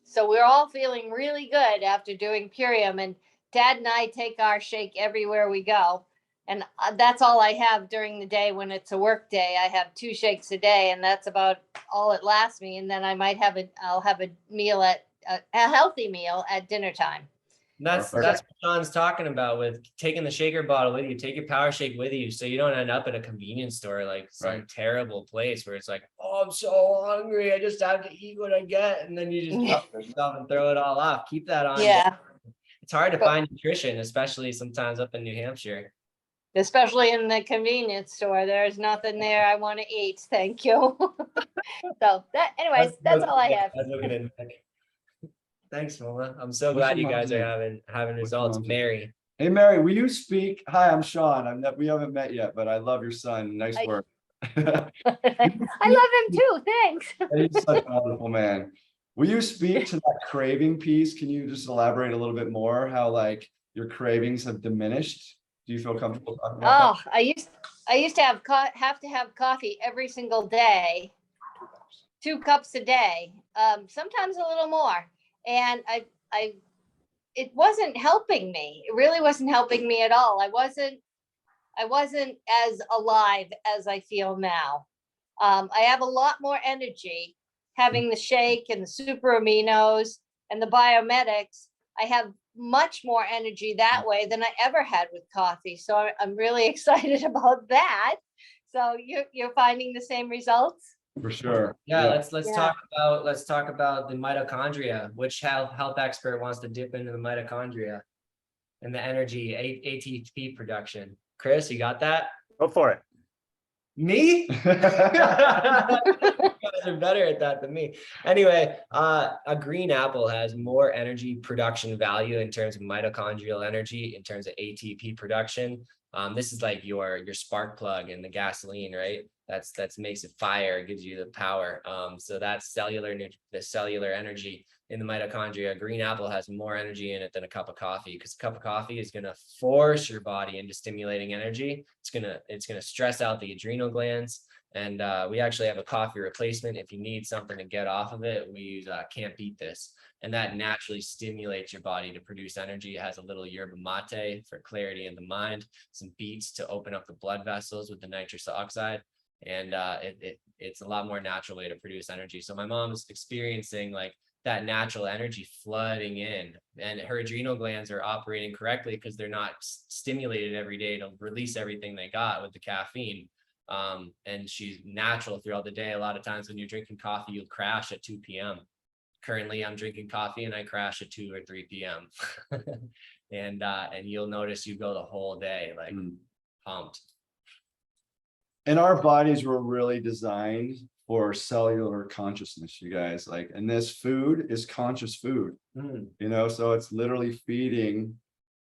[SPEAKER 4] So we're all feeling really good after doing Purium, and Dad and I take our shake everywhere we go. And that's all I have during the day when it's a work day. I have 2 shakes a day, and that's about all it lasts me. And then I might have I'll have a meal at a healthy meal at dinner time.
[SPEAKER 1] That's what Shawn's talking about with taking the shaker bottle with you. Take your power shake with you, so you don't end up at a convenience store like some terrible place where it's like, oh, I'm so hungry, I just have to eat what I get, and then you just stuff yourself and throw it all off. Keep that on.
[SPEAKER 4] Yeah.
[SPEAKER 1] It's hard to find nutrition, especially sometimes up in New Hampshire.
[SPEAKER 4] Especially in the convenience store. There's nothing there I want to eat. Thank you. So that, anyways, that's all I have.
[SPEAKER 1] That's looking in. Thanks, Mama. I'm so glad you guys are having results. Mary.
[SPEAKER 2] Hey, Mary, will you speak? Hi, I'm Shawn. We haven't met yet, but I love your son. Nice work.
[SPEAKER 4] I love him too. Thanks.
[SPEAKER 2] He's such a wonderful man. Will you speak to that craving piece? Can you just elaborate a little bit more how like your cravings have diminished? Do you feel comfortable talking about that?
[SPEAKER 4] I used to have to have coffee every single day, 2 cups a day, sometimes a little more. And it wasn't helping me. It really wasn't helping me at all. I wasn't as alive as I feel now. I have a lot more energy having the shake and the super aminos and the biomedics. I have much more energy that way than I ever had with coffee. So I'm really excited about that. So you're finding the same results?
[SPEAKER 2] For sure.
[SPEAKER 1] Yeah, let's talk about the mitochondria. Which health expert wants to dip into the mitochondria and the energy ATP production? Chris, you got that?
[SPEAKER 3] Go for it.
[SPEAKER 1] Me? You guys are better at that than me. Anyway, a green apple has more energy production value in terms of mitochondrial energy, in terms of ATP production. This is like your spark plug in the gasoline, right? That's makes it fire, gives you the power. So that's the cellular energy in the mitochondria. A green apple has more energy in it than a cup of coffee, because a cup of coffee is going to force your body into stimulating energy. It's gonna stress out the adrenal glands. And we actually have a coffee replacement. If you need something to get off of it, we use Can't Beat This. And that naturally stimulates your body to produce energy. It has a little yerba mate for clarity in the mind, some beets to open up the blood vessels with the nitrous oxide. And it's a lot more natural way to produce energy. So my mom's experiencing like that natural energy flooding in, and her adrenal glands are operating correctly because they're not stimulated every day to release everything they got with the caffeine. And she's natural throughout the day. A lot of times when you're drinking coffee, you'll crash at 2 p.m. Currently, I'm drinking coffee and I crash at 2 or 3 p.m. and you'll notice you go the whole day like pumped.
[SPEAKER 2] And our bodies were really designed for cellular consciousness, you guys. Like, and this food is conscious food, you know, so it's literally feeding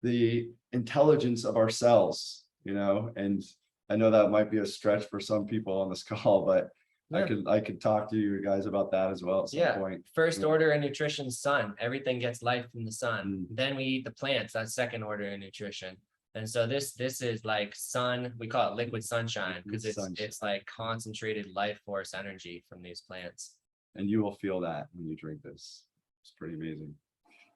[SPEAKER 2] the intelligence of our cells, you know. And I know that might be a stretch for some people on this call, but yeah. I could talk to you guys about that as well at some point.
[SPEAKER 1] First order in nutrition, sun. Everything gets life from the sun. Then we eat the plants. That's second order in nutrition. And so this is like sun. We call it liquid sunshine because it's like concentrated life force energy from these plants.
[SPEAKER 2] And you will feel that when you drink this. It's pretty amazing.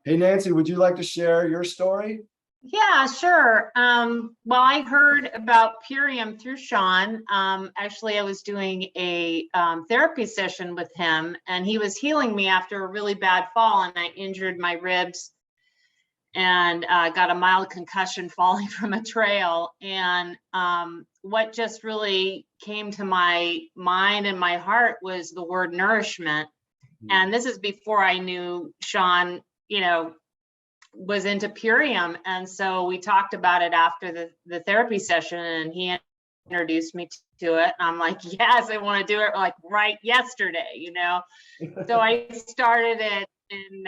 [SPEAKER 2] Hey, Nancy, would you like to share your story?
[SPEAKER 5] Yeah, sure. Well, I heard about Purium through Shawn. Actually, I was doing a therapy session with him, and he was healing me after a really bad fall, and I injured my ribs and got a mild concussion falling from a trail. And what just really came to my mind and my heart was the word nourishment. And this is before I knew Shawn, you know, was into Purium. And so we talked about it after the therapy session, and he introduced me to it. And I'm like, yes, I want to do it like right yesterday, you know? So I started it, in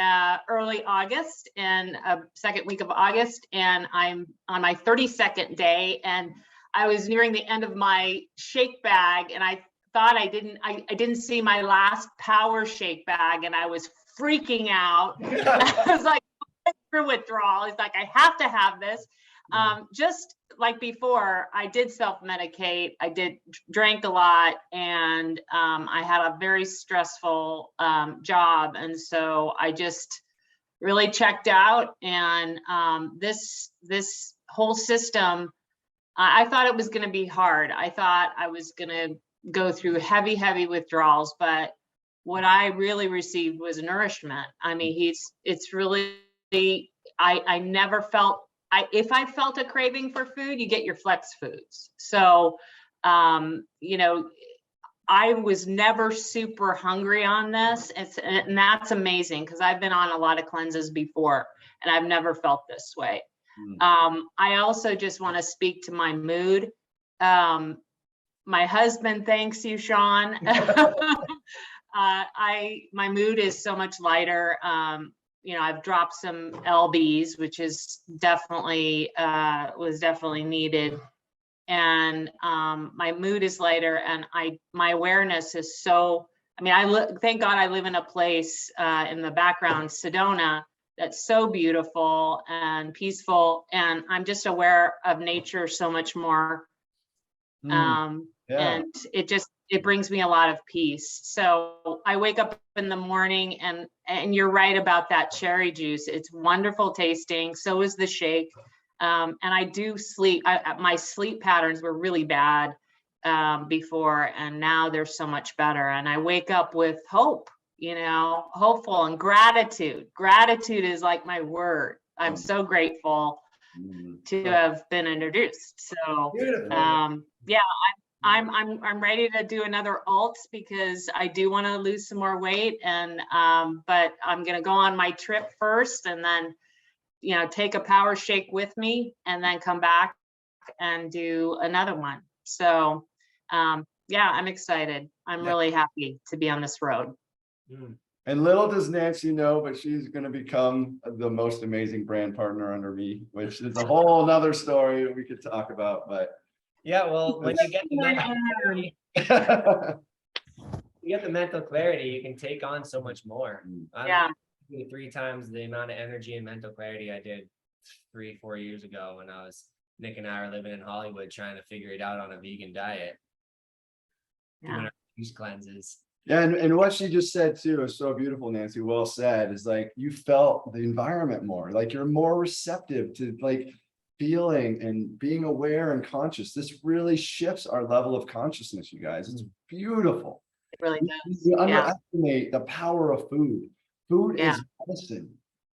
[SPEAKER 5] early August and second week of August, and I'm on my 32nd day, and I was nearing the end of my shake bag, and I thought I didn't see my last power shake bag, and I was freaking out. I was like, through withdrawal. It's like, I have to have this. Just like before, I did self-medicate. I drank a lot, and I had a very stressful job. And so I just really checked out. And this whole system, I thought it was going to be hard. I thought I was going to go through heavy withdrawals, but what I really received was nourishment. I mean, it's really, I never felt, if I felt a craving for food, you get your flex foods. So, you know, I was never super hungry on this. And that's amazing, because I've been on a lot of cleanses before and I've never felt this way. I also just want to speak to my mood. My husband thanks you, Shawn. My mood is so much lighter. You know, I've dropped some lbs, which is definitely was definitely needed, and my mood is lighter, and my awareness is so. I mean, thank God I live in a place in the background, Sedona, that's so beautiful and peaceful, and I'm just aware of nature so much more. And it brings me a lot of peace. So I wake up in the morning, and you're right about that cherry juice. It's wonderful tasting. So is the shake. And I do sleep. My sleep patterns were really bad before, and now they're so much better. And I wake up with hope, you know, hopeful, and gratitude. Gratitude is like my word. I'm so grateful to have been introduced. So yeah, I'm ready to do another alts, because I do want to lose some more weight, and but I'm gonna go on my trip first, and then, you know, take a power shake with me, and then come back and do another one. So yeah, I'm excited. I'm really happy to be on this road.
[SPEAKER 2] And little does Nancy know, but she's going to become the most amazing brand partner under me, which is a whole nother story we could talk about. But
[SPEAKER 1] Yeah, well, when you get the mental clarity, you can take on so much more.
[SPEAKER 5] Yeah.
[SPEAKER 1] I'm 3 times the amount of energy and mental clarity I did 3-4 years ago when Nick and I are living in Hollywood trying to figure it out on a vegan diet. Doing our juice cleanses.
[SPEAKER 2] Yeah, and what she just said too is so beautiful, Nancy. Well said. Is like you felt the environment more, like you're more receptive to like feeling and being aware and conscious. This really shifts our level of consciousness, you guys. It's beautiful.
[SPEAKER 5] It really does.
[SPEAKER 2] You underestimate the power of food. Food is medicine,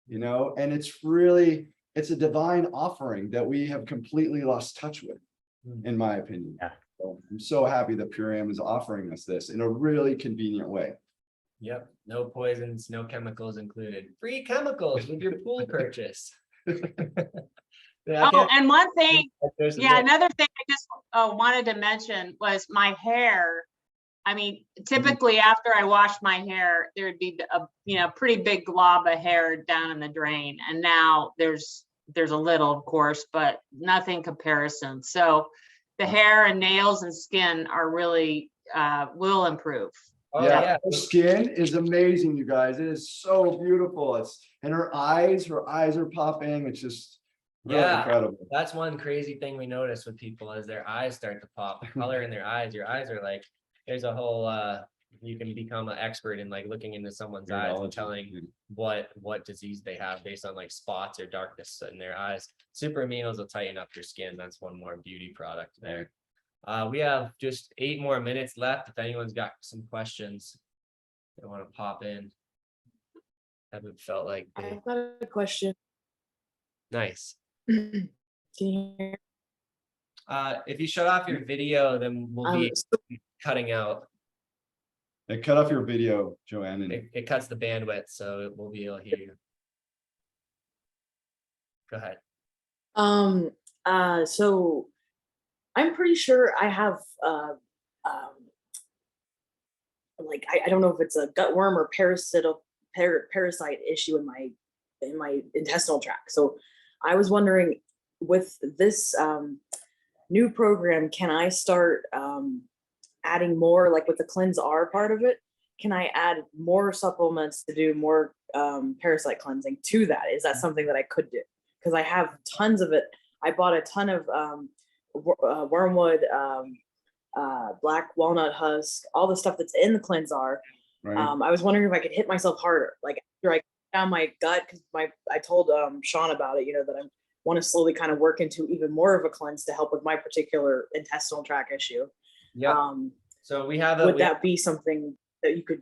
[SPEAKER 2] you know, and it's a divine offering that we have completely lost touch with, in my opinion.
[SPEAKER 3] Yeah.
[SPEAKER 2] So I'm so happy that Purium is offering us this in a really convenient way.
[SPEAKER 1] Yep. No poisons, no chemicals included. Free chemicals with your pool purchase.
[SPEAKER 5] And one thing, another thing I just wanted to mention was my hair. I mean, typically after I wash my hair, there'd be a pretty big glob of hair down in the drain. And now there's a little, of course, but nothing comparison. So the hair and nails and skin are really will improve.
[SPEAKER 1] Oh,
[SPEAKER 2] yeah. Her skin is amazing, you guys. It is so beautiful. And her eyes are popping. It's just really incredible.
[SPEAKER 1] That's one crazy thing we notice with people as their eyes start to pop. The color in their eyes. Your eyes are like, there's a whole you can become an expert in like looking into someone's eyes and telling what disease they have based on like spots or darkness in their eyes. Super aminos will tighten up your skin. That's one more beauty product there. We have just 8 more minutes left. If anyone's got some questions they want to pop in. Haven't felt like
[SPEAKER 6] I've got a question.
[SPEAKER 1] Nice.
[SPEAKER 6] Can you hear?
[SPEAKER 1] If you shut off your video, then we'll be cutting out.
[SPEAKER 2] It cut off your video, Joanne. And
[SPEAKER 1] it cuts the bandwidth, so we'll be able to hear you. Go ahead.
[SPEAKER 6] So I'm pretty sure I have like I don't know if it's a gut worm or parasite issue in my intestinal tract. So I was wondering, with this new program, can I start adding more, like with the Cleanse R part of it? Can I add more supplements to do more parasite cleansing to that? Is that something that I could do? Because I have tons of it. I bought a ton of wormwood, black walnut husk, all the stuff that's in the Cleanse R.
[SPEAKER 2] Right.
[SPEAKER 6] I was wondering if I could hit myself harder, like after I down my gut, because I told Shawn about it, that I want to slowly kind of work into even more of a cleanse to help with my particular intestinal tract issue.
[SPEAKER 1] Yeah. So we have
[SPEAKER 6] Would that be something that you could?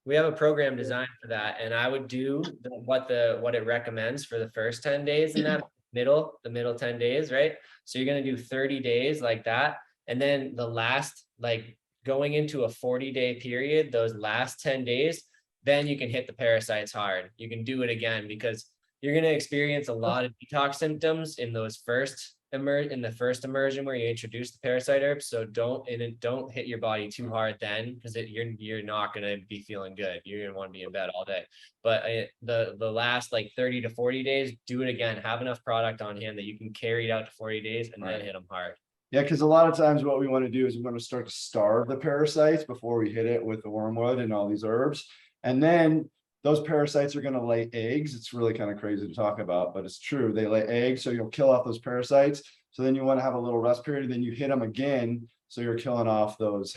[SPEAKER 1] We have a program designed for that, and I would do what it recommends for the first 10 days in that the middle 10 days, right? So you're going to do 30 days like that, and then the last, like going into a 40-day period, those last 10 days, then you can hit the parasites hard. You can do it again, because you're going to experience a lot of detox symptoms in those first immersion where you introduce the parasite herbs. So don't hit your body too hard then, because you're not going to be feeling good. You're going to want to be in bed all day. But the last like 30 to 40 days, do it again. Have enough product on hand that you can carry it out to 40 days and then hit them hard.
[SPEAKER 2] Yeah, because a lot of times what we want to do is we want to start to starve the parasites before we hit it with the wormwood and all these herbs. And then those parasites are going to lay eggs. It's really kind of crazy to talk about, but it's true. They lay eggs, so you'll kill off those parasites. So then you want to have a little rest period, and then you hit them again. So you're killing off those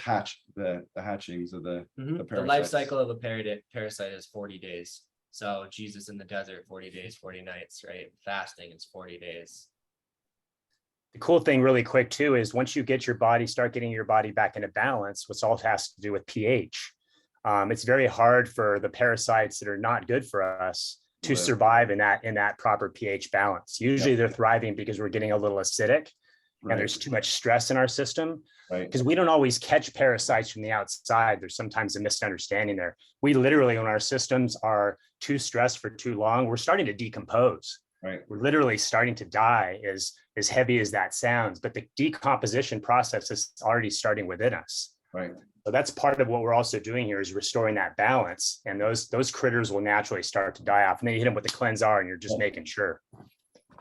[SPEAKER 2] the hatchings of the parasites.
[SPEAKER 1] The life cycle of a parasite is 40 days. So Jesus in the desert, 40 days, 40 nights, right? Fasting, it's 40 days.
[SPEAKER 3] The cool thing really quick too, is once you start getting your body back into balance, which all has to do with pH. It's very hard for the parasites that are not good for us to survive in that proper pH balance. Usually they're thriving because we're getting a little acidic and there's too much stress in our system. Because we don't always catch parasites from the outside. There's sometimes a misunderstanding there. We literally, when our systems are too stressed for too long, we're starting to decompose. We're literally starting to die, as heavy as that sounds, but the decomposition process is already starting within us. So that's part of what we're also doing here, is restoring that balance, and those critters will naturally start to die off. And then you hit them with the Cleanse R, and you're just making sure.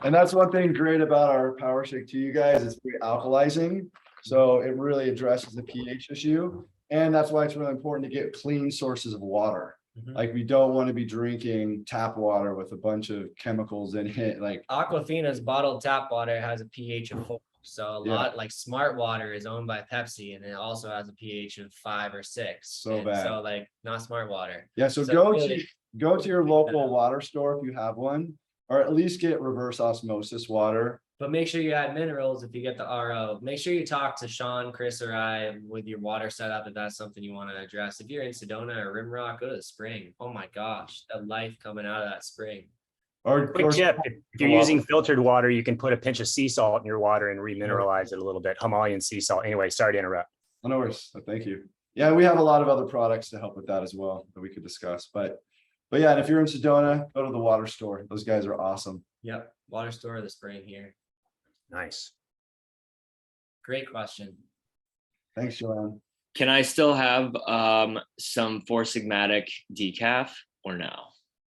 [SPEAKER 2] And that's one thing great about our Power Shake to you guys. It's very alkalizing, so it really addresses the pH issue, and that's why it's really important to get clean sources of water. Like, we don't want to be drinking tap water with a bunch of chemicals in it. Like
[SPEAKER 1] Aquafina's bottled tap water has a pH of 4. So a lot, like Smart Water is owned by Pepsi, and it also has a pH of 5 or 6.
[SPEAKER 2] So bad.
[SPEAKER 1] So like not Smart Water.
[SPEAKER 2] Yeah, so go to your local water store if you have one, or at least get reverse osmosis water.
[SPEAKER 1] But make sure you add minerals if you get the RO. Make sure you talk to Shawn, Chris, or I with your water setup if that's something you want to address. If you're in Sedona or Rimrock, go to the spring. Oh my gosh, the life coming out of that spring.
[SPEAKER 3] Quick tip, if you're using filtered water, you can put a pinch of sea salt in your water and remineralize it a little bit. Himalayan sea salt. Anyway, sorry to interrupt.
[SPEAKER 2] No worries. Thank you. Yeah, we have a lot of other products to help with that as well that we could discuss. But yeah, and if you're in Sedona, go to the water store. Those guys are awesome.
[SPEAKER 1] Yep, water store of the spring here.
[SPEAKER 3] Nice.
[SPEAKER 1] Great question.
[SPEAKER 2] Thanks, Shawn.
[SPEAKER 7] Can I still have some Four Sigmatic decaf or no?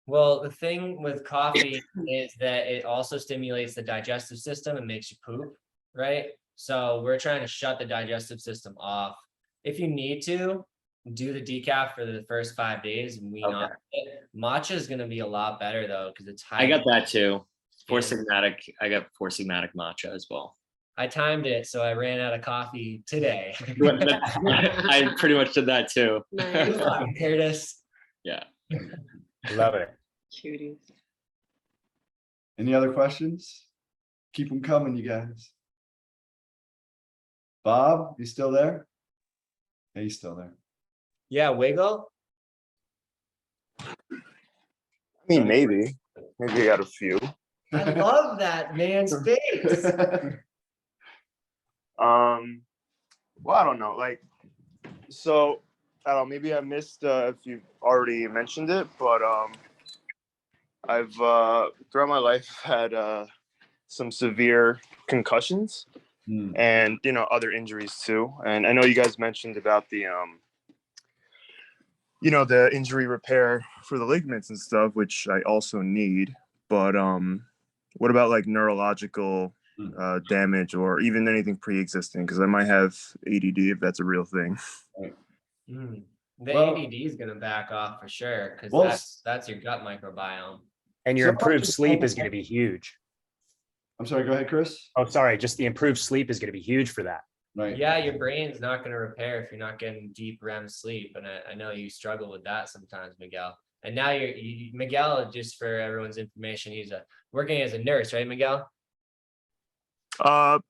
[SPEAKER 1] Well, the thing with coffee is that it also stimulates the digestive system and makes you poop, right? So we're trying to shut the digestive system off. If you need to, do the decaf for the first 5 days and wean off it. Matcha is going to be a lot better though, because it's high.
[SPEAKER 7] I got that too. Four Sigmatic. I got Four Sigmatic matcha as well.
[SPEAKER 1] I timed it, so I ran out of coffee today.
[SPEAKER 7] I pretty much did that too.
[SPEAKER 4] Nice.
[SPEAKER 1] Curtis.
[SPEAKER 7] Yeah.
[SPEAKER 3] Love it.
[SPEAKER 6] Cuties.
[SPEAKER 2] Any other questions? Keep them coming, you guys. Bob, you still there? Yeah, he's still there.
[SPEAKER 1] Yeah, Wiggle.
[SPEAKER 8] I mean, maybe I got a few.
[SPEAKER 1] I love that man's face.
[SPEAKER 8] Well, I don't know. Like, so I don't know. Maybe I missed if you already mentioned it, but I've throughout my life had some severe concussions and other injuries too. And I know you guys mentioned about the the injury repair for the ligaments and stuff, which I also need. But what about like neurological damage or even anything pre-existing? Because I might have ADD if that's a real thing.
[SPEAKER 1] The
[SPEAKER 2] Well-
[SPEAKER 1] ADD is going to back off for sure because
[SPEAKER 2] Well,
[SPEAKER 1] that's your gut microbiome.
[SPEAKER 3] And your
[SPEAKER 2] So-
[SPEAKER 3] improved sleep is going to be huge.
[SPEAKER 2] I'm sorry, go ahead, Chris.
[SPEAKER 3] Oh, sorry. Just the improved sleep is going to be huge for that.
[SPEAKER 2] Right.
[SPEAKER 1] Yeah, your brain's not going to repair if you're not getting deep REM sleep, and I know you struggle with that sometimes, Miguel. And now Miguel, just for everyone's information, he's working as a nurse, right, Miguel?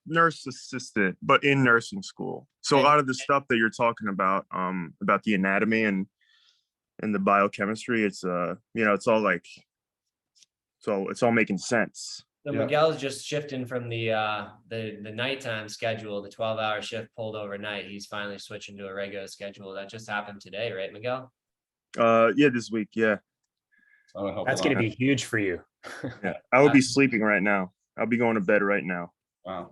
[SPEAKER 8] Nurse assistant, but in nursing school. So a lot of the stuff that you're talking about the anatomy and the biochemistry, it's it's all like, so it's all making sense.
[SPEAKER 1] So
[SPEAKER 2] Yeah.
[SPEAKER 1] Miguel's just shifting from the nighttime schedule, the 12-hour shift pulled overnight. He's finally switching to a regular schedule. That just happened today, right, Miguel?
[SPEAKER 8] Yeah, this week, yeah.
[SPEAKER 2] That'll help
[SPEAKER 3] That's
[SPEAKER 2] a
[SPEAKER 3] going
[SPEAKER 2] lot.
[SPEAKER 3] to be huge for you.
[SPEAKER 8] Yeah, I would be sleeping right now. I'll be going to bed right now.
[SPEAKER 2] Wow.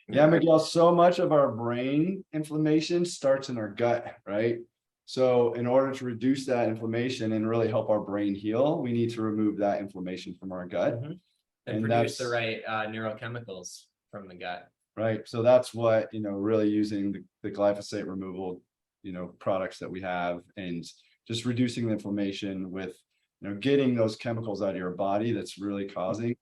[SPEAKER 2] Yeah, Miguel, so much of our brain inflammation starts in our gut, right? So in order to reduce that inflammation and really help our brain heal, we need to remove that inflammation from our gut.
[SPEAKER 1] And
[SPEAKER 2] And
[SPEAKER 1] produce the
[SPEAKER 2] that's-
[SPEAKER 1] right neurochemicals from the gut.
[SPEAKER 2] Right. So that's what, really using the glyphosate removal, products that we have and just reducing the inflammation with, getting those chemicals out of your body that's really causing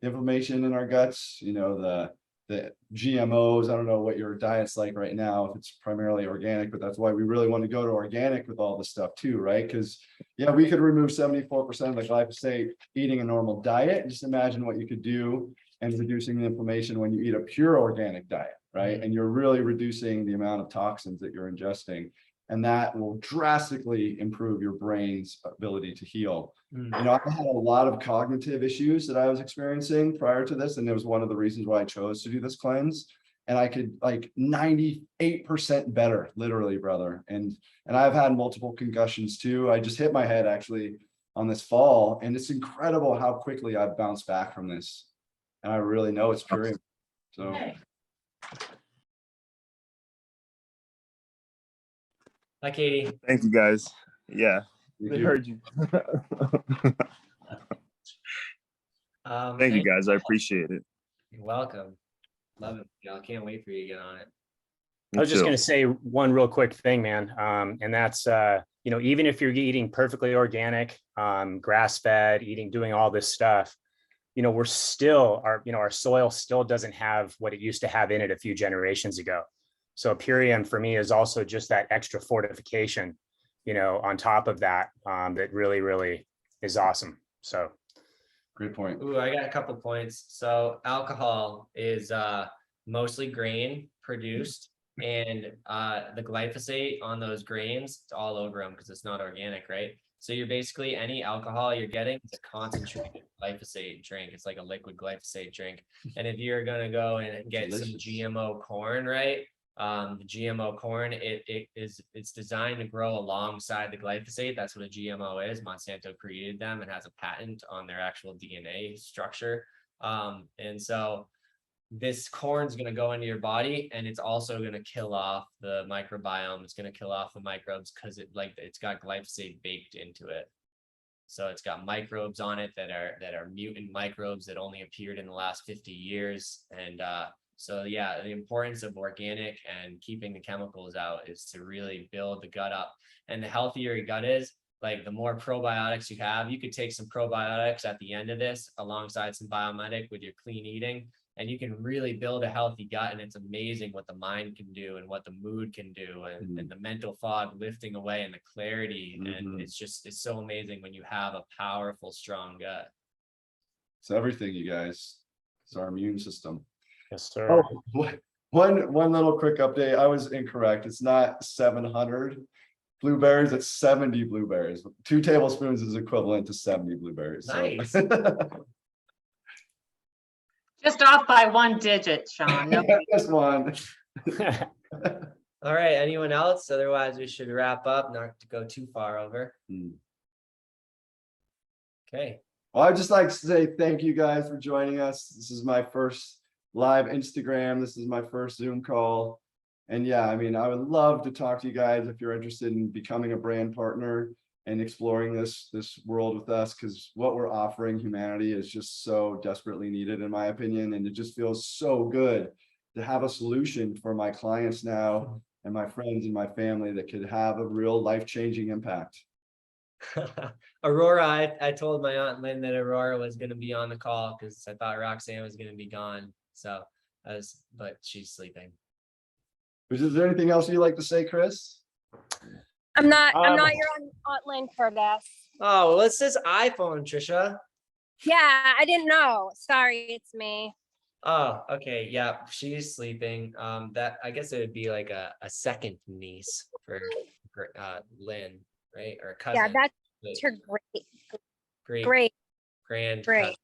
[SPEAKER 2] inflammation in our guts, the GMOs. I don't know what your diet's like right now, if it's primarily organic, but that's why we really want to go to organic with all this stuff too, right? Because yeah, we could remove 74% of the glyphosate eating a normal diet. Just imagine what you could do and reducing the inflammation when you eat a pure organic diet, right? And you're really reducing the amount of toxins that you're ingesting. And that will drastically improve your brain's ability to heal. I had a lot of cognitive issues that I was experiencing prior to this, and it was one of the reasons why I chose to do this cleanse. And I could 98% better, literally, brother. And I've had multiple concussions too. I just hit my head actually on this fall, and it's incredible how quickly I've bounced back from this. And I really know it's Purium. So.
[SPEAKER 1] Hi, Katie.
[SPEAKER 8] Thank you guys. Yeah,
[SPEAKER 2] Thank
[SPEAKER 8] they
[SPEAKER 2] you.
[SPEAKER 8] heard you. Thank you guys. I appreciate it.
[SPEAKER 1] You're welcome. Love it. I can't wait for you to get on it.
[SPEAKER 3] I was just
[SPEAKER 8] too.
[SPEAKER 3] going to say one real quick thing, man. And that's, even if you're eating perfectly organic, grass-fed, doing all this stuff, we're still, our soil still doesn't have what it used to have in it a few generations ago. So Purium for me is also just that extra fortification, on top of that, that really, really is awesome. So.
[SPEAKER 2] Great point.
[SPEAKER 1] Ooh, I got a couple points. So alcohol is mostly grain produced, and the glyphosate on those grains, it's all over them because it's not organic, right? So you're basically, any alcohol you're getting is a concentrated glyphosate drink. It's like a liquid glyphosate drink. And if you're gonna go and get some
[SPEAKER 2] Delicious.
[SPEAKER 1] GMO corn, right? The GMO corn, it's designed to grow alongside the glyphosate. That's what a GMO is. Monsanto created them and has a patent on their actual DNA structure. And so this corn's going to go into your body, and it's also going to kill off the microbiome. It's going to kill off the microbes because it's got glyphosate baked into it. So it's got microbes on it that are mutant microbes that only appeared in the last 50 years. And so yeah, the importance of organic and keeping the chemicals out is to really build the gut up. And the healthier your gut is, like the more probiotics you have. You could take some probiotics at the end of this alongside some biomedic with your clean eating, and you can really build a healthy gut. And it's amazing what the mind can do and what the mood can do, and the mental fog lifting away and the clarity. And it's so amazing when you have a powerful, strong gut.
[SPEAKER 2] It's everything, you guys. It's our immune system.
[SPEAKER 3] Yes, sir.
[SPEAKER 2] Oh, one little quick update. I was incorrect. It's not 700 blueberries, it's 70 blueberries. 2 tablespoons is equivalent to 70 blueberries.
[SPEAKER 1] Nice.
[SPEAKER 2] So.
[SPEAKER 5] Just off by 1 digit, Shawn. No,
[SPEAKER 2] Just one.
[SPEAKER 1] All right, anyone else? Otherwise, we should wrap up, not to go too far over. Okay.
[SPEAKER 2] Well, I'd just like to say thank you guys for joining us. This is my first live Instagram. This is my first Zoom call. And yeah, I mean, I would love to talk to you guys if you're interested in becoming a brand partner and exploring this world with us, because what we're offering humanity is just so desperately needed, in my opinion. And it just feels so good to have a solution for my clients now and my friends and my family that could have a real life-changing impact.
[SPEAKER 1] Aurora, I told my Aunt Lynn that Aurora was going to be on the call because I thought Roxanne was going to be gone. So but she's sleeping.
[SPEAKER 2] Is there anything else you'd like to say, Chris?
[SPEAKER 9] I'm not your Aunt Lynn for this.
[SPEAKER 1] Oh, well, it's this iPhone, Trisha.
[SPEAKER 9] Yeah, I didn't know. Sorry, it's me.
[SPEAKER 1] Oh, okay. Yeah, she's sleeping. That I guess it would be like a second niece for Lynn, right? Or a cousin.
[SPEAKER 9] Yeah, that's
[SPEAKER 1] but
[SPEAKER 9] her
[SPEAKER 1] great
[SPEAKER 9] great.
[SPEAKER 1] grand
[SPEAKER 9] Great.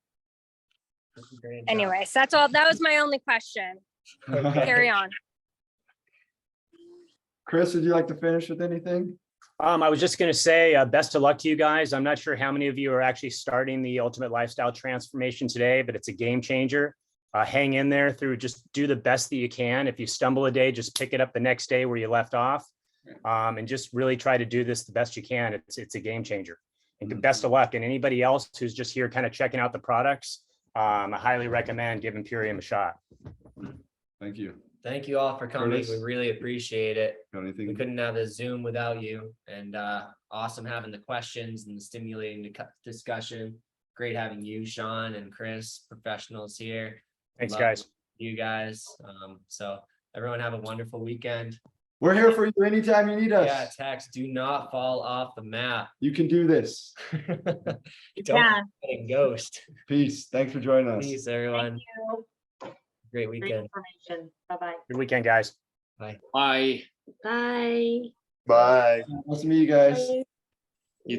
[SPEAKER 1] grandchild.
[SPEAKER 9] Anyways, that's all. That was my only question. Carry on.
[SPEAKER 2] Chris, would you like to finish with anything?
[SPEAKER 3] I was just going to say best of luck to you guys. I'm not sure how many of you are actually starting the Ultimate Lifestyle Transformation today, but it's a game changer. Hang in there through, just do the best that you can. If you stumble a day, just pick it up the next day where you left off, and just really try to do this the best you can. It's a game changer. And best of luck. And anybody else who's just here kind of checking out the products, I highly recommend giving Purium a shot.
[SPEAKER 2] Thank you.
[SPEAKER 1] Thank you all for coming.
[SPEAKER 2] Curtis?
[SPEAKER 1] We really appreciate it.
[SPEAKER 2] Got
[SPEAKER 1] We
[SPEAKER 2] anything?
[SPEAKER 1] couldn't have a Zoom without you, and awesome having the questions and the stimulating discussion. Great having you, Shawn and Chris, professionals here.
[SPEAKER 3] Thanks,
[SPEAKER 1] Love
[SPEAKER 3] guys.
[SPEAKER 1] you guys. So everyone have a wonderful weekend.
[SPEAKER 2] We're here for you anytime you need us.
[SPEAKER 1] Yeah, Tax, do not fall off the map.
[SPEAKER 2] You can do this.
[SPEAKER 1] Don't
[SPEAKER 5] Yeah.
[SPEAKER 1] get a ghost.
[SPEAKER 2] Peace. Thanks for joining us.
[SPEAKER 1] Peace, everyone. Great
[SPEAKER 5] Great
[SPEAKER 1] weekend.
[SPEAKER 5] information. Bye-bye.
[SPEAKER 3] Good weekend, guys.
[SPEAKER 7] Bye.
[SPEAKER 6] Bye.
[SPEAKER 8] Bye.
[SPEAKER 2] Nice to meet you guys.
[SPEAKER 6] Bye.